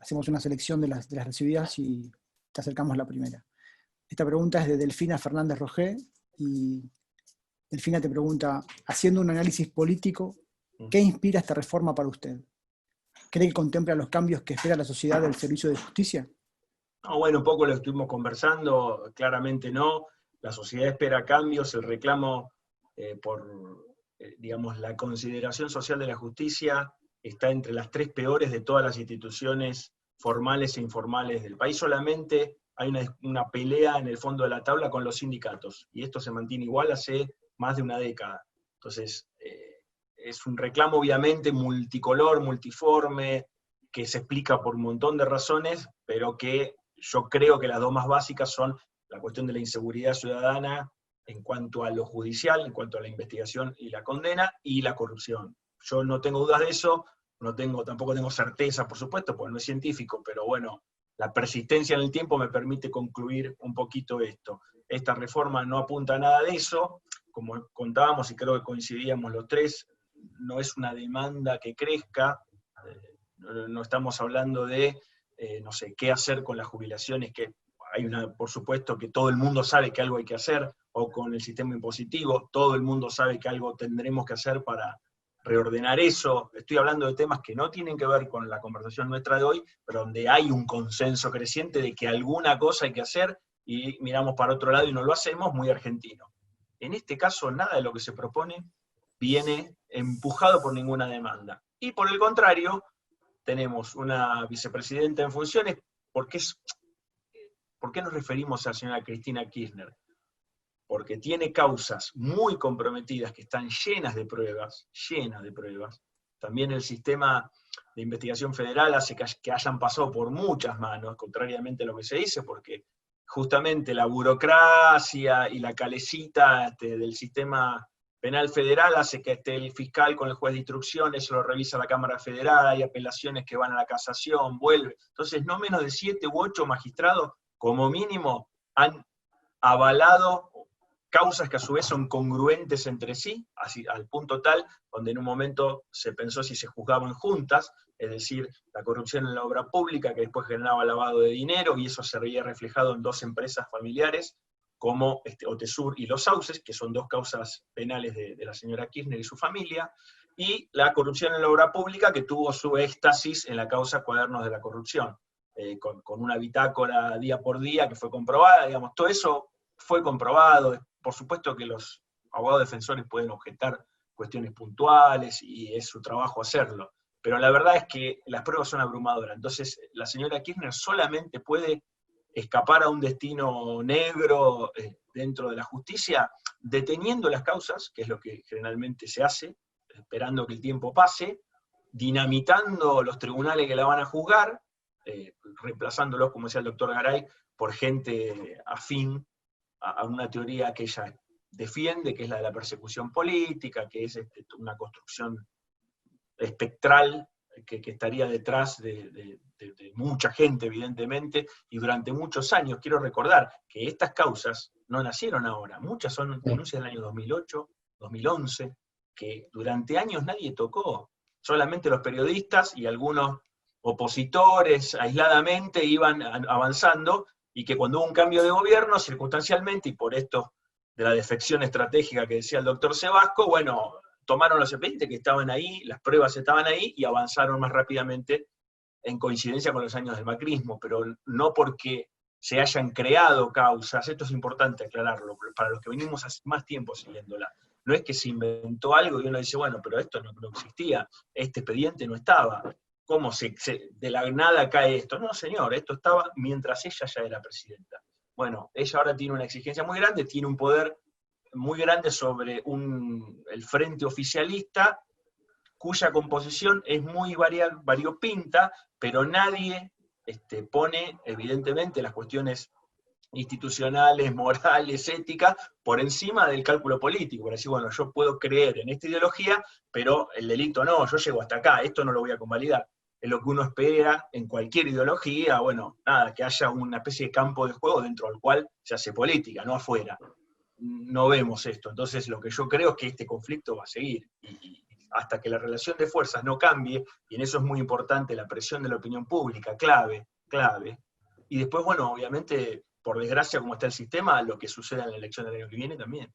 Hacemos una selección de las recibidas y te acercamos la primera. Esta pregunta es de Delfina Fernández Rogé, y Delfina te pregunta, haciendo un análisis político, ¿qué inspira esta reforma para usted? ¿Cree que contempla los cambios que espera la sociedad del servicio de justicia? No, bueno, un poco lo estuvimos conversando, claramente no. La sociedad espera cambios, el reclamo digamos, la consideración social de la justicia está entre las 3 peores de todas las instituciones formales e informales del país. Solamente hay una pelea en el fondo de la tabla con los sindicatos, y esto se mantiene igual hace más de una década. Entonces, es un reclamo obviamente multicolor, multiforme, que se explica por un montón de razones, pero que yo creo que las 2 más básicas son la cuestión de la inseguridad ciudadana en cuanto a lo judicial, en cuanto a la investigación y la condena, y la corrupción. Yo no tengo dudas de eso, tampoco tengo certeza, por supuesto, porque no es científico, pero bueno, la persistencia en el tiempo me permite concluir un poquito esto. Esta reforma no apunta a nada de eso, como contábamos y creo que coincidíamos los 3, no es una demanda que crezca, no estamos hablando de, no sé, qué hacer con las jubilaciones, que por supuesto que todo el mundo sabe que algo hay que hacer, o con el sistema impositivo, todo el mundo sabe que algo tendremos que hacer para reordenar eso. Estoy hablando de temas que no tienen que ver con la conversación nuestra de hoy, pero donde hay un consenso creciente de que alguna cosa hay que hacer, y miramos para otro lado y no lo hacemos, muy argentino. En este caso, nada de lo que se propone viene empujado por ninguna demanda. Y por el contrario, tenemos una vicepresidenta en funciones. ¿Por qué nos referimos a la señora Cristina Kirchner? Porque tiene causas muy comprometidas que están llenas de pruebas. También el sistema de investigación federal hace que hayan pasado por muchas manos, contrariamente a lo que se dice, porque justamente la burocracia y la calecita del sistema penal federal hace que esté el fiscal con el juez de instrucción, eso lo revisa la Cámara Federal, hay apelaciones que van a la casación, vuelve. Entonces, no menos de 7 u 8 magistrados, como mínimo, han avalado causas que a su vez son congruentes entre sí, así, al punto tal, donde en un momento se pensó si se juzgaban juntas, es decir, la corrupción en la obra pública, que después generaba lavado de dinero, y eso se veía reflejado en 2 empresas familiares, como Otesur y Los Sauces, que son 2 causas penales de la señora Kirchner y su familia, y la corrupción en la obra pública, que tuvo su éxtasis en la causa Cuadernos de la Corrupción, con una bitácora día por día que fue comprobada, digamos, todo eso fue comprobado. Por supuesto que los abogados defensores pueden objetar cuestiones puntuales, y es su trabajo hacerlo, pero la verdad es que las pruebas son abrumadoras. Entonces, la señora Kirchner solamente puede escapar a un destino negro dentro de la justicia, deteniendo las causas, que es lo que generalmente se hace, esperando que el tiempo pase, dinamitando los tribunales que la van a juzgar, reemplazándolos, como decía el doctor Garay, por gente afín a una teoría que ella defiende, que es la de la persecución política, que es una construcción espectral que estaría detrás de mucha gente, evidentemente, y durante muchos años. Quiero recordar que estas causas no nacieron ahora, muchas son denuncias del año 2008, 2011, que durante años nadie tocó, solamente los periodistas y algunos opositores aisladamente iban avanzando, y que cuando hubo un cambio de gobierno, circunstancialmente, y por esto de la defección estratégica que decía el doctor Sebasco, bueno, tomaron los expedientes que estaban ahí, las pruebas estaban ahí, y avanzaron más rápidamente en coincidencia con los años del macrismo, pero no porque se hayan creado causas, esto es importante aclararlo, para los que venimos hace más tiempo siguiéndola. No es que se inventó algo y uno dice, bueno, pero esto no existía, este expediente no estaba. ¿Cómo de la nada cae esto? No, señor, esto estaba mientras ella ya era presidenta. Bueno, ella ahora tiene una exigencia muy grande, tiene un poder muy grande sobre el frente oficialista, cuya composición es muy variopinta, pero nadie pone, evidentemente, las cuestiones institucionales, morales, éticas, por encima del cálculo político, para decir, bueno, yo puedo creer en esta ideología, pero el delito no, yo llego hasta acá, esto no lo voy a convalidar. Es lo que uno espera en cualquier ideología, bueno, nada, que haya una especie de campo de juego dentro del cual se hace política, no afuera. no vemos esto. Entonces lo que yo creo es que este conflicto va a seguir, y hasta que la relación de fuerzas no cambie, y en eso es muy importante la presión de la opinión pública, clave, y después, bueno, obviamente, por desgracia, como está el sistema, lo que suceda en la elección del año que viene también.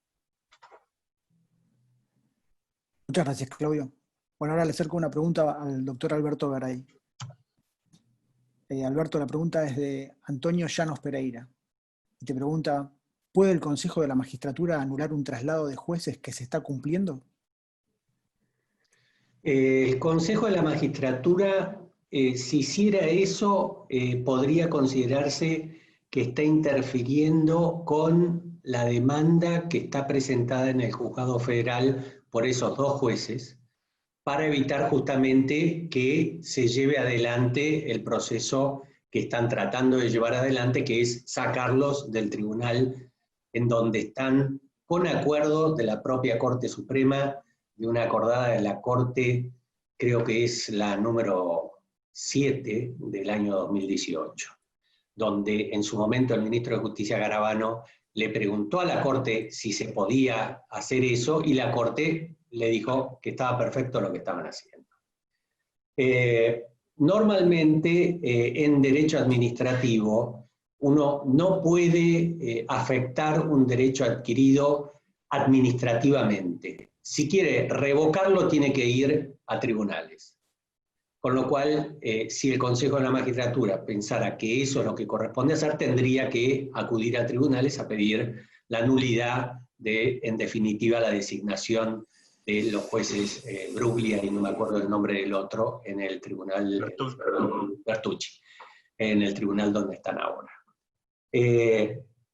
Muchas gracias, Claudio. Bueno, ahora le acerco una pregunta al doctor Alberto Garay. Alberto, la pregunta es de Antonio Llanos Pereira. Y te pregunta, ¿puede el Consejo de la Magistratura anular un traslado de jueces que se está cumpliendo? El Consejo de la Magistratura, si hiciera eso, podría considerarse que está interfiriendo con la demanda que está presentada en el Juzgado Federal por esos dos jueces, para evitar justamente que se lleve adelante el proceso que están tratando de llevar adelante, que es sacarlos del tribunal en donde están, con acuerdo de la propia Corte Suprema, de una acordada de la Corte, creo que es la número 7 del año 2018, donde en su momento el ministro de Justicia Garabano le preguntó a la Corte si se podía hacer eso, y la Corte le dijo que estaba perfecto lo que estaban haciendo. Normalmente en derecho administrativo uno no puede afectar un derecho adquirido administrativamente. Si quiere revocarlo, tiene que ir a tribunales. Con lo cual, si el Consejo de la Magistratura pensara que eso es lo que corresponde hacer, tendría que acudir a tribunales a pedir la nulidad de, en definitiva, la designación de los jueces Bruglia, y no me acuerdo el nombre del otro, en el tribunal Bertucci, en el tribunal donde están ahora.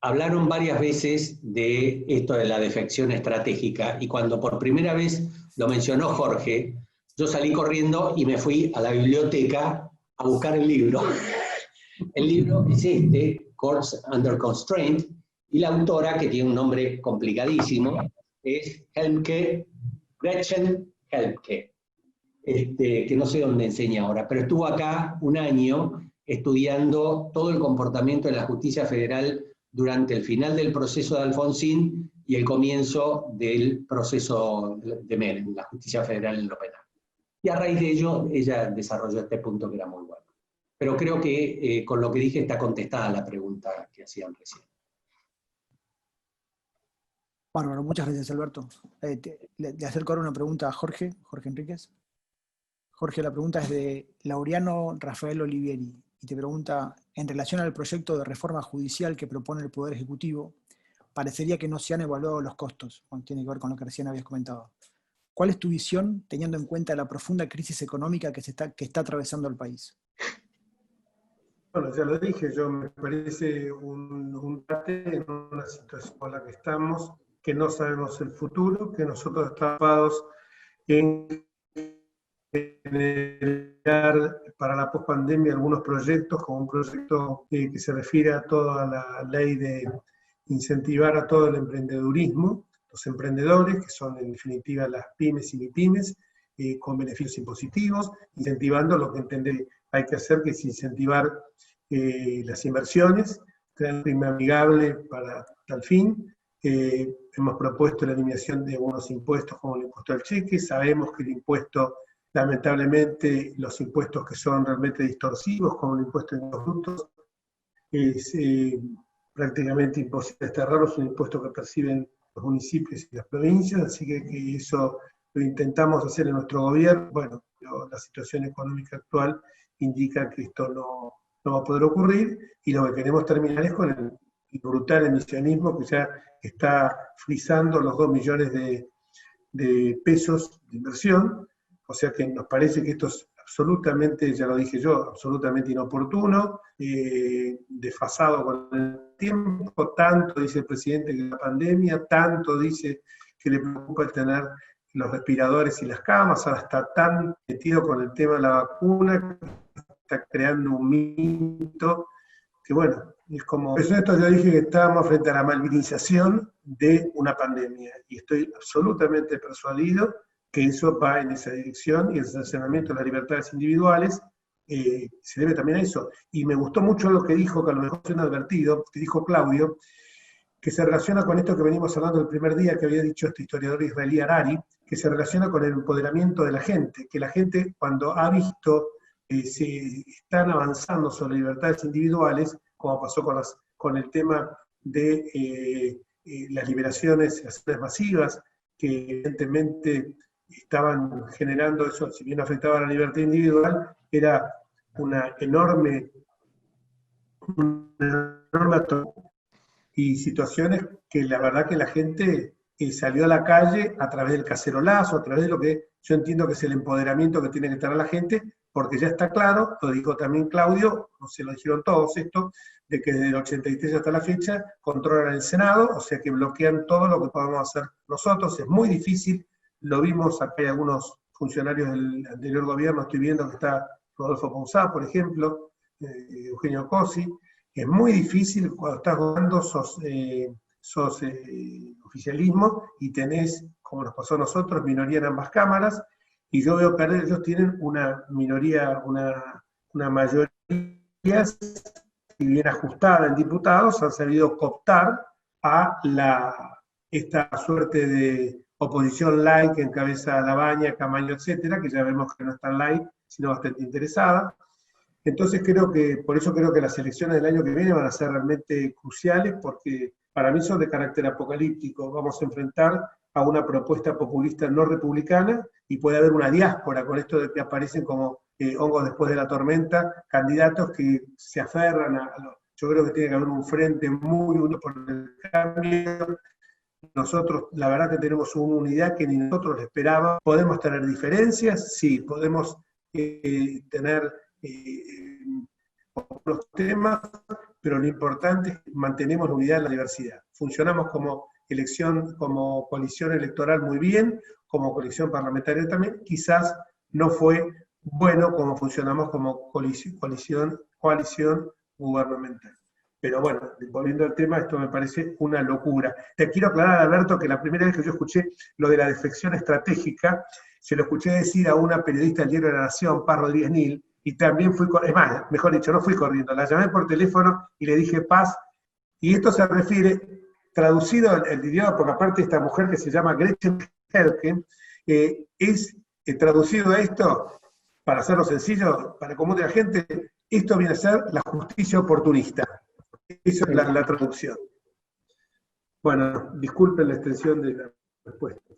Hablaron varias veces de esto de la defección estratégica, y cuando por primera vez lo mencionó Jorge, yo salí corriendo y me fui a la biblioteca a buscar el libro. El libro es este, Courts Under Constraint, y la autora, que tiene un nombre complicadísimo, es Gretchen Helmke, que no sé dónde enseña ahora, pero estuvo acá un año estudiando todo el comportamiento de la justicia federal durante el final del proceso de Alfonsín y el comienzo del proceso de Menem, la justicia federal en lo penal. Y a raíz de ello, ella desarrolló este punto que era muy bueno. Pero creo que con lo que dije está contestada la pregunta que hacían recién. Bárbaro, muchas gracias, Alberto. Le acerco ahora una pregunta a Jorge Enríquez. Jorge, la pregunta es de Laureano Rafael Olivieri, y te pregunta, en relación al proyecto de reforma judicial que propone el Poder Ejecutivo, parecería que no se han evaluado los costos. Bueno, tiene que ver con lo que recién habías comentado. ¿Cuál es tu visión, teniendo en cuenta la profunda crisis económica que está atravesando el país? Bueno, ya lo dije, yo me parece un debate en una situación con la que estamos, que no sabemos el futuro, que nosotros estamos ocupados en generar para la pospandemia algunos proyectos, como un proyecto que se refiere a toda la ley de incentivar a todo el emprendedurismo, los emprendedores, que son en definitiva las pymes y mipymes, con beneficios impositivos, incentivando lo que entender hay que hacer, que es incentivar las inversiones, crear un clima amigable para tal fin. Hemos propuesto la eliminación de algunos impuestos, como el impuesto al cheque. Sabemos que el impuesto, lamentablemente, los impuestos que son realmente distorsivos, como el impuesto de los frutos, es prácticamente imposible desterrarlo, es un impuesto que perciben los municipios y las provincias, así que eso lo intentamos hacer en nuestro gobierno. Bueno, la situación económica actual indica que esto no va a poder ocurrir, y lo que queremos terminar es con el brutal emisionismo que ya está frisando los 2 millones de pesos de inversión, o sea que nos parece que esto es absolutamente, ya lo dije yo, absolutamente inoportuno, desfasado con el tiempo. Tanto dice el presidente que la pandemia, tanto dice que le preocupa el tener los respiradores y las camas, ahora está tan metido con el tema de la vacuna, que está creando un mito, que bueno, es como... Por eso esto yo dije que estábamos frente a la malvinización de una pandemia, y estoy absolutamente persuadido que eso va en esa dirección, y el cercenamiento de las libertades individuales se debe también a eso. Y me gustó mucho lo que dijo, que a lo mejor se han advertido, que dijo Claudio, que se relaciona con esto que venimos hablando el primer día, que había dicho este historiador israelí Harari, que se relaciona con el empoderamiento de la gente, que la gente cuando ha visto se están avanzando sobre libertades individuales, como pasó con el tema de las liberaciones masivas, que evidentemente estaban generando eso, si bien afectaba a la libertad individual, era una enorme y situaciones que la verdad que la gente salió a la calle a través del cacerolazo, a través de lo que yo entiendo que es el empoderamiento que tiene que estar a la gente, porque ya está claro, lo dijo también Claudio, no se lo dijeron todos esto, de que desde el 83 hasta la fecha controlan el Senado, o sea que bloquean todo lo que podamos hacer nosotros, es muy difícil, lo vimos, acá hay algunos funcionarios del anterior gobierno, estoy viendo que está Rodolfo Pousá, por ejemplo, Eugenio Cosi, es muy difícil cuando estás jugando, sos oficialismo y tenés, como nos pasó a nosotros, minoría en ambas cámaras, y yo veo que ellos tienen una minoría, una mayoría, si bien ajustada en diputados, han sabido cooptar a esta suerte de oposición light que encabeza Labaña, Camaño, etcétera, que ya vemos que no es tan light, sino bastante interesada. Entonces por eso creo que las elecciones del año que viene van a ser realmente cruciales, porque para mí son de carácter apocalíptico. Vamos a enfrentar a una propuesta populista no republicana y puede haber una diáspora con esto de que aparecen como hongos después de la tormenta, candidatos que se aferran yo creo que tiene que haber un frente muy unido por el cambio. Nosotros, la verdad que tenemos una unidad que ni nosotros lo esperábamos. ¿Podemos tener diferencias? Sí, podemos tener otros temas, pero lo importante es que mantenemos la unidad en la diversidad. Funcionamos como coalición electoral muy bien, como coalición parlamentaria también, quizás no fue bueno como funcionamos como coalición gubernamental. Pero bueno, volviendo al tema, esto me parece una locura. Te quiero aclarar, Alberto, que la primera vez que yo escuché lo de la defección estratégica, se lo escuché decir a una periodista del Diario de la Nación, Paz Rodríguez Nil, y también es más, mejor dicho, no fui corriendo, la llamé por teléfono y le dije, Paz, y esto se refiere, traducido el idioma, porque aparte esta mujer que se llama Gretchen Helken, es traducido a esto, para hacerlo sencillo, para el común de la gente, esto viene a ser la justicia oportunista. Esa es la traducción. Bueno, disculpen la extensión de la respuesta.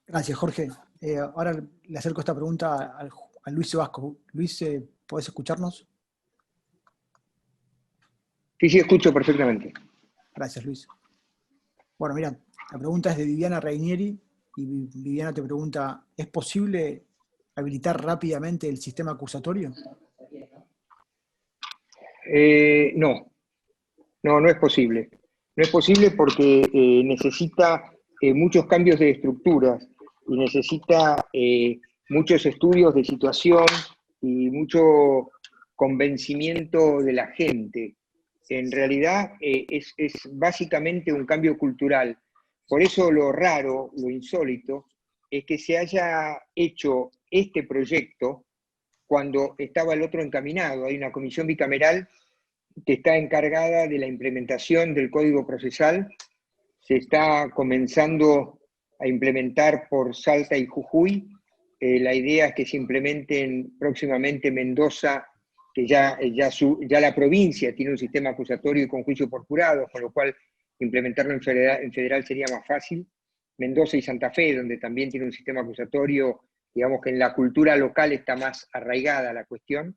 Gracias, Jorge. Ahora le acerco esta pregunta a Luis Vasco. Luis, ¿podés escucharnos? Sí, escucho perfectamente. Gracias, Luis. Bueno, mira, la pregunta es de Viviana Reinieri, y Viviana te pregunta, ¿es posible habilitar rápidamente el sistema acusatorio? No es posible. No es posible porque necesita muchos cambios de estructuras y necesita muchos estudios de situación y mucho convencimiento de la gente. En realidad es básicamente un cambio cultural. Por eso lo raro, lo insólito, es que se haya hecho este proyecto cuando estaba el otro encaminado. Hay una comisión bicameral que está encargada de la implementación del Código Procesal. Se está comenzando a implementar por Salta y Jujuy. La idea es que se implementen próximamente Mendoza, que ya la provincia tiene un sistema acusatorio y con juicio por jurados, con lo cual implementarlo en federal sería más fácil. Mendoza y Santa Fe, donde también tiene un sistema acusatorio, digamos que en la cultura local está más arraigada la cuestión,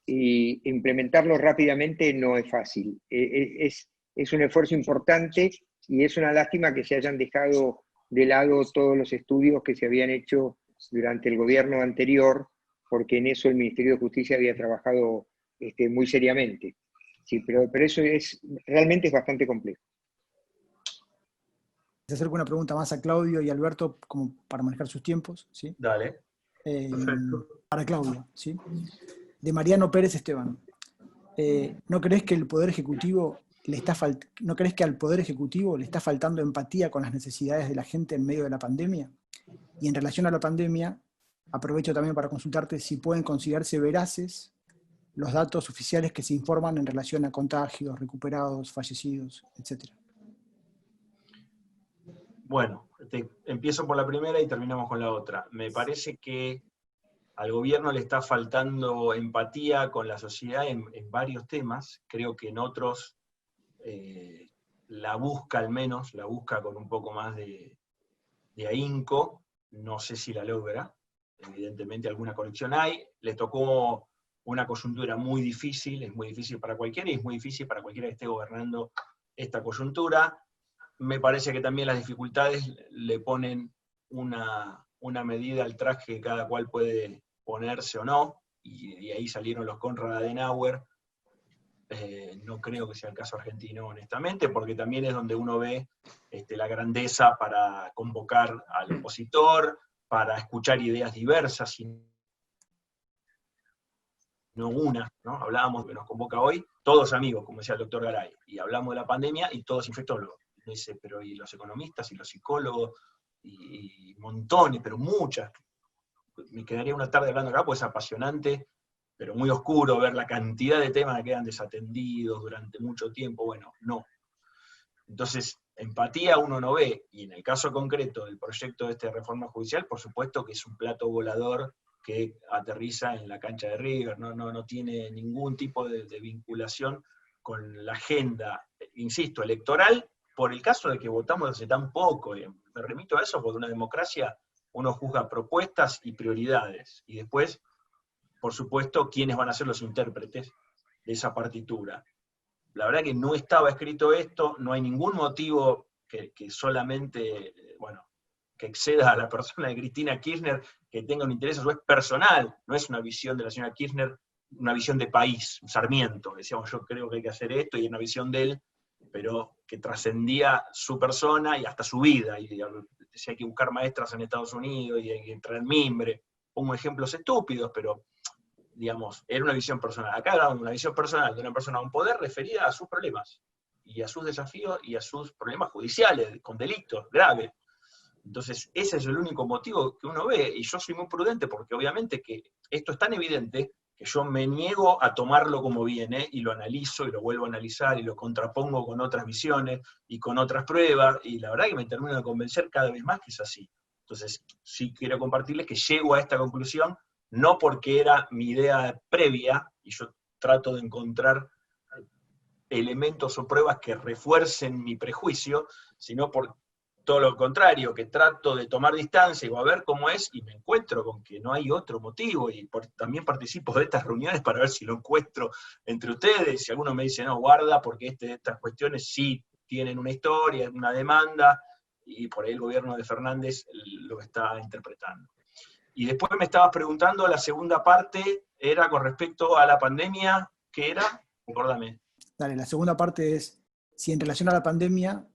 y implementarlo rápidamente no es fácil. Es un esfuerzo importante y es una lástima que se hayan dejado de lado todos los estudios que se habían hecho durante el gobierno anterior, porque en eso el Ministerio de Justicia había trabajado muy seriamente. Sí, pero eso realmente es bastante complejo. Se acerca una pregunta más a Claudio y Alberto, como para manejar sus tiempos, ¿sí? Dale. Para Claudio, ¿sí? De Mariano Pérez Esteban. ¿No crees que al Poder Ejecutivo le está faltando empatía con las necesidades de la gente en medio de la pandemia? Y en relación a la pandemia, aprovecho también para consultarte si pueden considerarse veraces los datos oficiales que se informan en relación a contagios, recuperados, fallecidos, etc. Bueno, empiezo por la primera y terminamos con la otra. Me parece que al gobierno le está faltando empatía con la sociedad en varios temas. Creo que en otros la busca al menos, la busca con un poco más de ahínco. No sé si la logra. Evidentemente alguna corrección hay. Le tocó una coyuntura muy difícil, es muy difícil para cualquiera, y es muy difícil para cualquiera que esté gobernando esta coyuntura. Me parece que también las dificultades le ponen una medida al traje que cada cual puede ponerse o no, y de ahí salieron los Konrad Adenauer. No creo que sea el caso argentino, honestamente, porque también es donde uno ve la grandeza para convocar al opositor, para escuchar ideas diversas, y no una, ¿no? Hablábamos que nos convoca hoy, todos amigos, como decía el doctor Garay, y hablamos de la pandemia y todos infectólogos. Dice, pero y los economistas y los psicólogos, y montones, pero muchas. Me quedaría una tarde hablando acá, pues es apasionante, pero muy oscuro ver la cantidad de temas que quedan desatendidos durante mucho tiempo. Bueno, no. Entonces, empatía uno no ve, y en el caso concreto del proyecto de reforma judicial, por supuesto que es un plato volador que aterriza en la cancha de River, no tiene ningún tipo de vinculación con la agenda, insisto, electoral, por el caso de que votamos hace tan poco. Me remito a eso porque una democracia uno juzga propuestas y prioridades, y después, por supuesto, quiénes van a ser los intérpretes de esa partitura. La verdad que no estaba escrito esto, no hay ningún motivo que solamente, bueno, que exceda a la persona de Cristina Kirchner, que tenga un interés a su vez personal, no es una visión de la señora Kirchner, una visión de país, Sarmiento, decíamos, yo creo que hay que hacer esto, y una visión de él, pero que trascendía su persona y hasta su vida, y si hay que buscar maestras en Estados Unidos, y hay que entrar en mimbre, pongo ejemplos estúpidos, pero digamos, era una visión personal. Acá hablamos de una visión personal de una persona con poder referida a sus problemas, y a sus desafíos, y a sus problemas judiciales, con delitos graves. Entonces, ese es el único motivo que uno ve, y yo soy muy prudente, porque obviamente que esto es tan evidente, que yo me niego a tomarlo como viene, y lo analizo, y lo vuelvo a analizar, y lo contrapongo con otras visiones, y con otras pruebas, y la verdad que me termino de convencer cada vez más que es así. Entonces, sí quiero compartirles que llego a esta conclusión, no porque era mi idea previa, y yo trato de encontrar elementos o pruebas que refuercen mi prejuicio, sino por todo lo contrario, que trato de tomar distancia y voy a ver cómo es, y me encuentro con que no hay otro motivo, y también participo de estas reuniones para ver si lo encuentro entre ustedes. Si alguno me dice, no, guarda, porque estas cuestiones sí tienen una historia, una demanda, y por ahí el gobierno de Fernández lo está interpretando. Y después me estabas preguntando, la segunda parte era con respecto a la pandemia, ¿qué era? Recórdame. Dale, la segunda parte es, si en relación a la pandemia,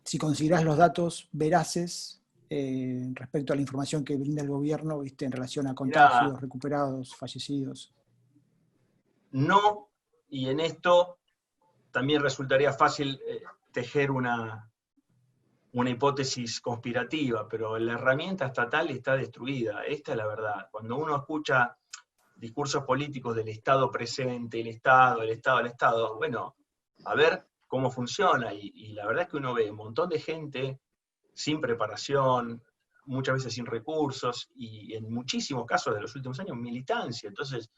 si considerás los datos veraces respecto a la información que brinda el gobierno, ¿viste? En relación a contagios, recuperados, fallecidos. No, y en esto también resultaría fácil tejer una hipótesis conspirativa, pero la herramienta estatal está destruida. Esta es la verdad. Cuando uno escucha discursos políticos del Estado presente, el Estado, bueno, a ver cómo funciona, y la verdad es que uno ve un montón de gente sin preparación, muchas veces sin recursos, y en muchísimos casos de los últimos años, militancia. Entonces,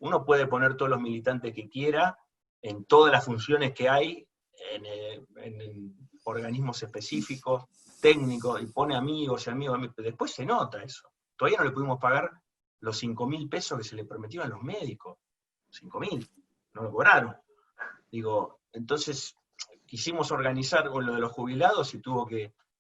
uno puede poner todos los militantes que quiera, en todas las funciones que hay, en organismos específicos, técnicos, y pone amigos y amigos, después se nota eso. Todavía no le pudimos pagar los 5.000 pesos que se le prometieron a los médicos. 5.000, no lo cobraron. Digo, entonces quisimos organizar con lo de los jubilados, y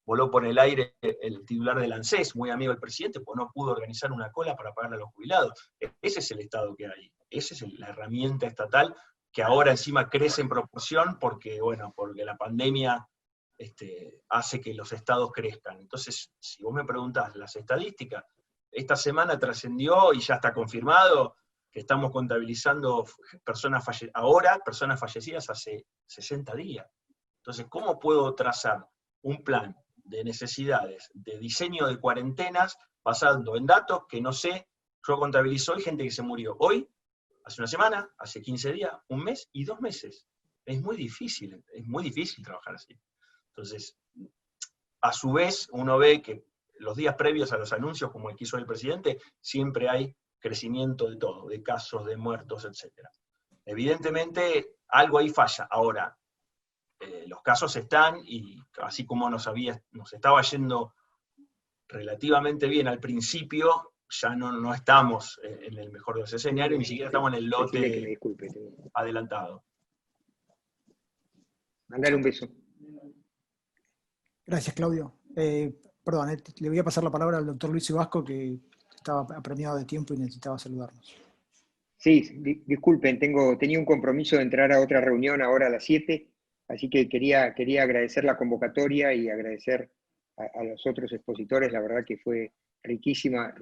voló por el aire el titular del ANSES, muy amigo del presidente, pues no pudo organizar una cola para pagarle a los jubilados. Ese es el Estado que hay, esa es la herramienta estatal, que ahora encima crece en proporción porque la pandemia hace que los estados crezcan. Entonces, si vos me preguntás las estadísticas, esta semana trascendió y ya está confirmado que estamos contabilizando personas fallecidas hace 60 días. Entonces, ¿cómo puedo trazar un plan de necesidades, de diseño de cuarentenas, basando en datos que no sé Yo contabilizo hoy gente que se murió hoy, hace una semana, hace 15 días, un mes y 2 meses. Es muy difícil trabajar así. Entonces, a su vez, uno ve que los días previos a los anuncios, como el que hizo el presidente, siempre hay crecimiento de todo, de casos, de muertos, etc. Evidentemente, algo ahí falla. Ahora, los casos están, y así como nos estaba yendo relativamente bien al principio, ya no estamos en el mejor de los escenarios, ni siquiera estamos en el Decirle que me lote disculpe. adelantado. Mandale un beso. Gracias, Claudio. Perdón, le voy a pasar la palabra al doctor Luis Vasco, que estaba apremiado de tiempo y necesitaba saludarnos. Sí, disculpen, tenía un compromiso de entrar a otra reunión ahora a las 7, así que quería agradecer la convocatoria y agradecer a los otros expositores. La verdad que fue riquísima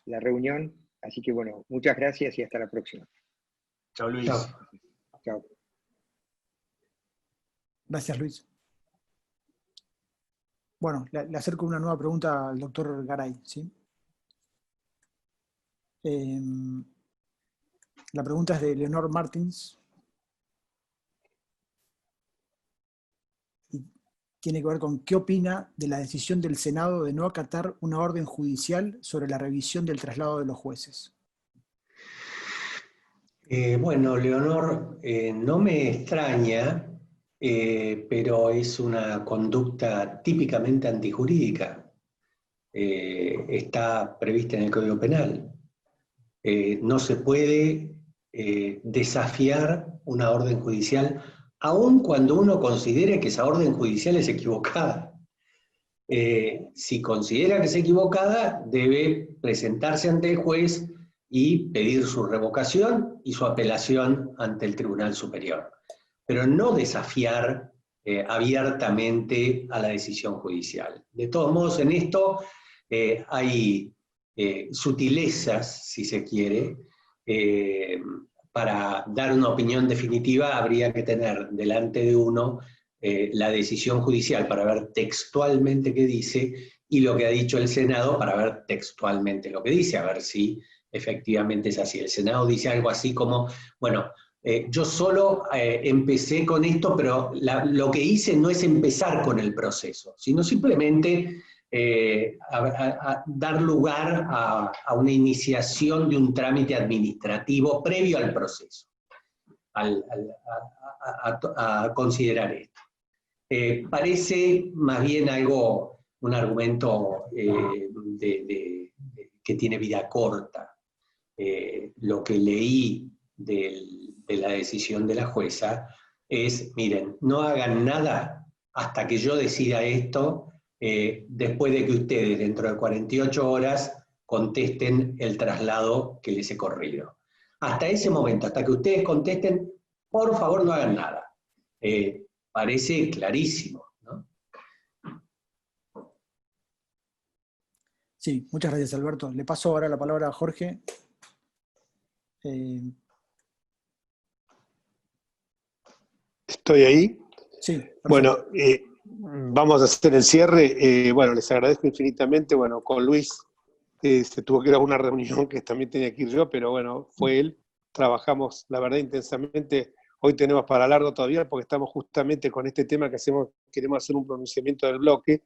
la reunión, así que bueno, muchas gracias y hasta la próxima. Chao, Luis. Chao. Chao. Gracias, Luis. Bueno, le acerco una nueva pregunta al doctor Garay, ¿sí? La pregunta es de Leonor Martins. Y tiene que ver con qué opina de la decisión del Senado de no acatar una orden judicial sobre la revisión del traslado de los jueces. Bueno, Leonor, no me extraña, pero es una conducta típicamente antijurídica. Está prevista en el Código Penal. No se puede desafiar una orden judicial, aun cuando uno considere que esa orden judicial es equivocada. Si considera que es equivocada, debe presentarse ante el juez y pedir su revocación y su apelación ante el Tribunal Superior. Pero no desafiar abiertamente a la decisión judicial. De todos modos, en esto hay sutilezas, si se quiere. Para dar una opinión definitiva habría que tener delante de uno la decisión judicial para ver textualmente qué dice y lo que ha dicho el Senado para ver textualmente lo que dice, a ver si efectivamente es así. El Senado dice algo así como, bueno, yo solo empecé con esto, pero lo que hice no es empezar con el proceso, sino simplemente a dar lugar a una iniciación de un trámite administrativo previo al proceso, a considerar esto. Parece más bien un argumento que tiene vida corta. Lo que leí de la decisión de la jueza es, miren, no hagan nada hasta que yo decida esto, después de que ustedes dentro de 48 horas contesten el traslado que les he corrido. Hasta ese momento, hasta que ustedes contesten, por favor no hagan nada. Parece clarísimo, ¿no? Sí, muchas gracias, Alberto. Le paso ahora la palabra a Jorge. ¿Estoy ahí? Sí, perfecto. Bueno, vamos a hacer el cierre. Bueno, les agradezco infinitamente. Bueno, con Luis se tuvo que ir a una reunión que también tenía que ir yo, pero bueno, fue él. Trabajamos, la verdad, intensamente. Hoy tenemos para largo todavía porque estamos justamente con este tema que queremos hacer un pronunciamiento del bloque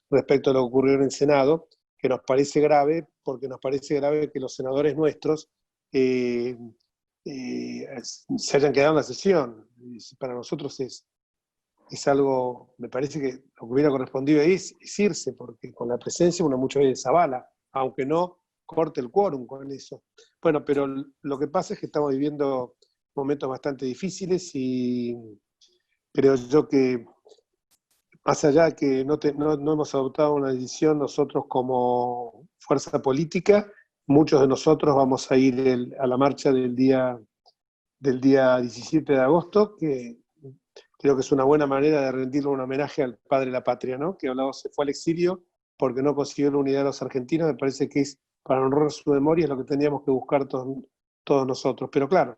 respecto a lo que ocurrió en el Senado, que nos parece grave, porque nos parece grave que los senadores nuestros se hayan quedado en la sesión. Para nosotros es algo, me parece que lo que hubiera correspondido es irse, porque con la presencia uno muchas veces avala, aunque no corte el quórum con eso. Bueno, pero lo que pasa es que estamos viviendo momentos bastante difíciles y creo yo que más allá que no hemos adoptado una decisión nosotros como fuerza política, muchos de nosotros vamos a ir a la marcha del día 17 de agosto, que creo que es una buena manera de rendirle un homenaje al padre de la patria, ¿no? Que se fue al exilio porque no consiguió la unidad de los argentinos. Me parece que es para honrar su memoria, es lo que tendríamos que buscar todos nosotros. Pero claro,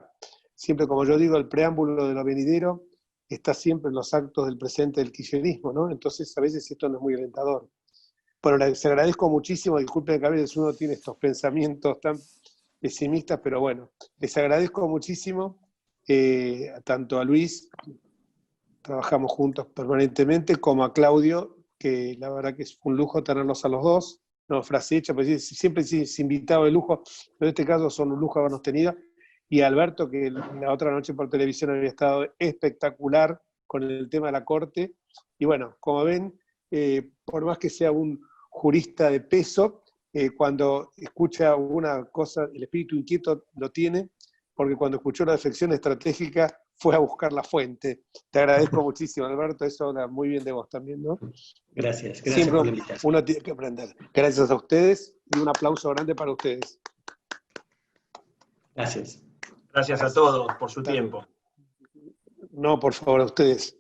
siempre como yo digo, el preámbulo de lo venidero está siempre en los actos del presente del kirchnerismo, ¿no? Entonces a veces esto no es muy alentador. Bueno, les agradezco muchísimo, disculpen que a veces uno tiene estos pensamientos tan pesimistas, pero bueno, les agradezco muchísimo, tanto a Luis, trabajamos juntos permanentemente, como a Claudio, que la verdad que es un lujo tenerlos a los dos, no frase hecha, pues siempre es invitado de lujo, pero en este caso son un lujo habernos tenido, y a Alberto, que la otra noche por televisión había estado espectacular con el tema de la corte, y bueno, como ven, por más que sea un jurista de peso, cuando escucha una cosa, el espíritu inquieto lo tiene, porque cuando escuchó la defección estratégica fue a buscar la fuente. Te agradezco muchísimo, Alberto, eso habla muy bien de vos también, ¿no? Gracias Siempre por la invitación. uno tiene que aprender. Gracias a ustedes y un aplauso grande para ustedes. Gracias. Gracias a todos por su tiempo. No, por favor, a ustedes.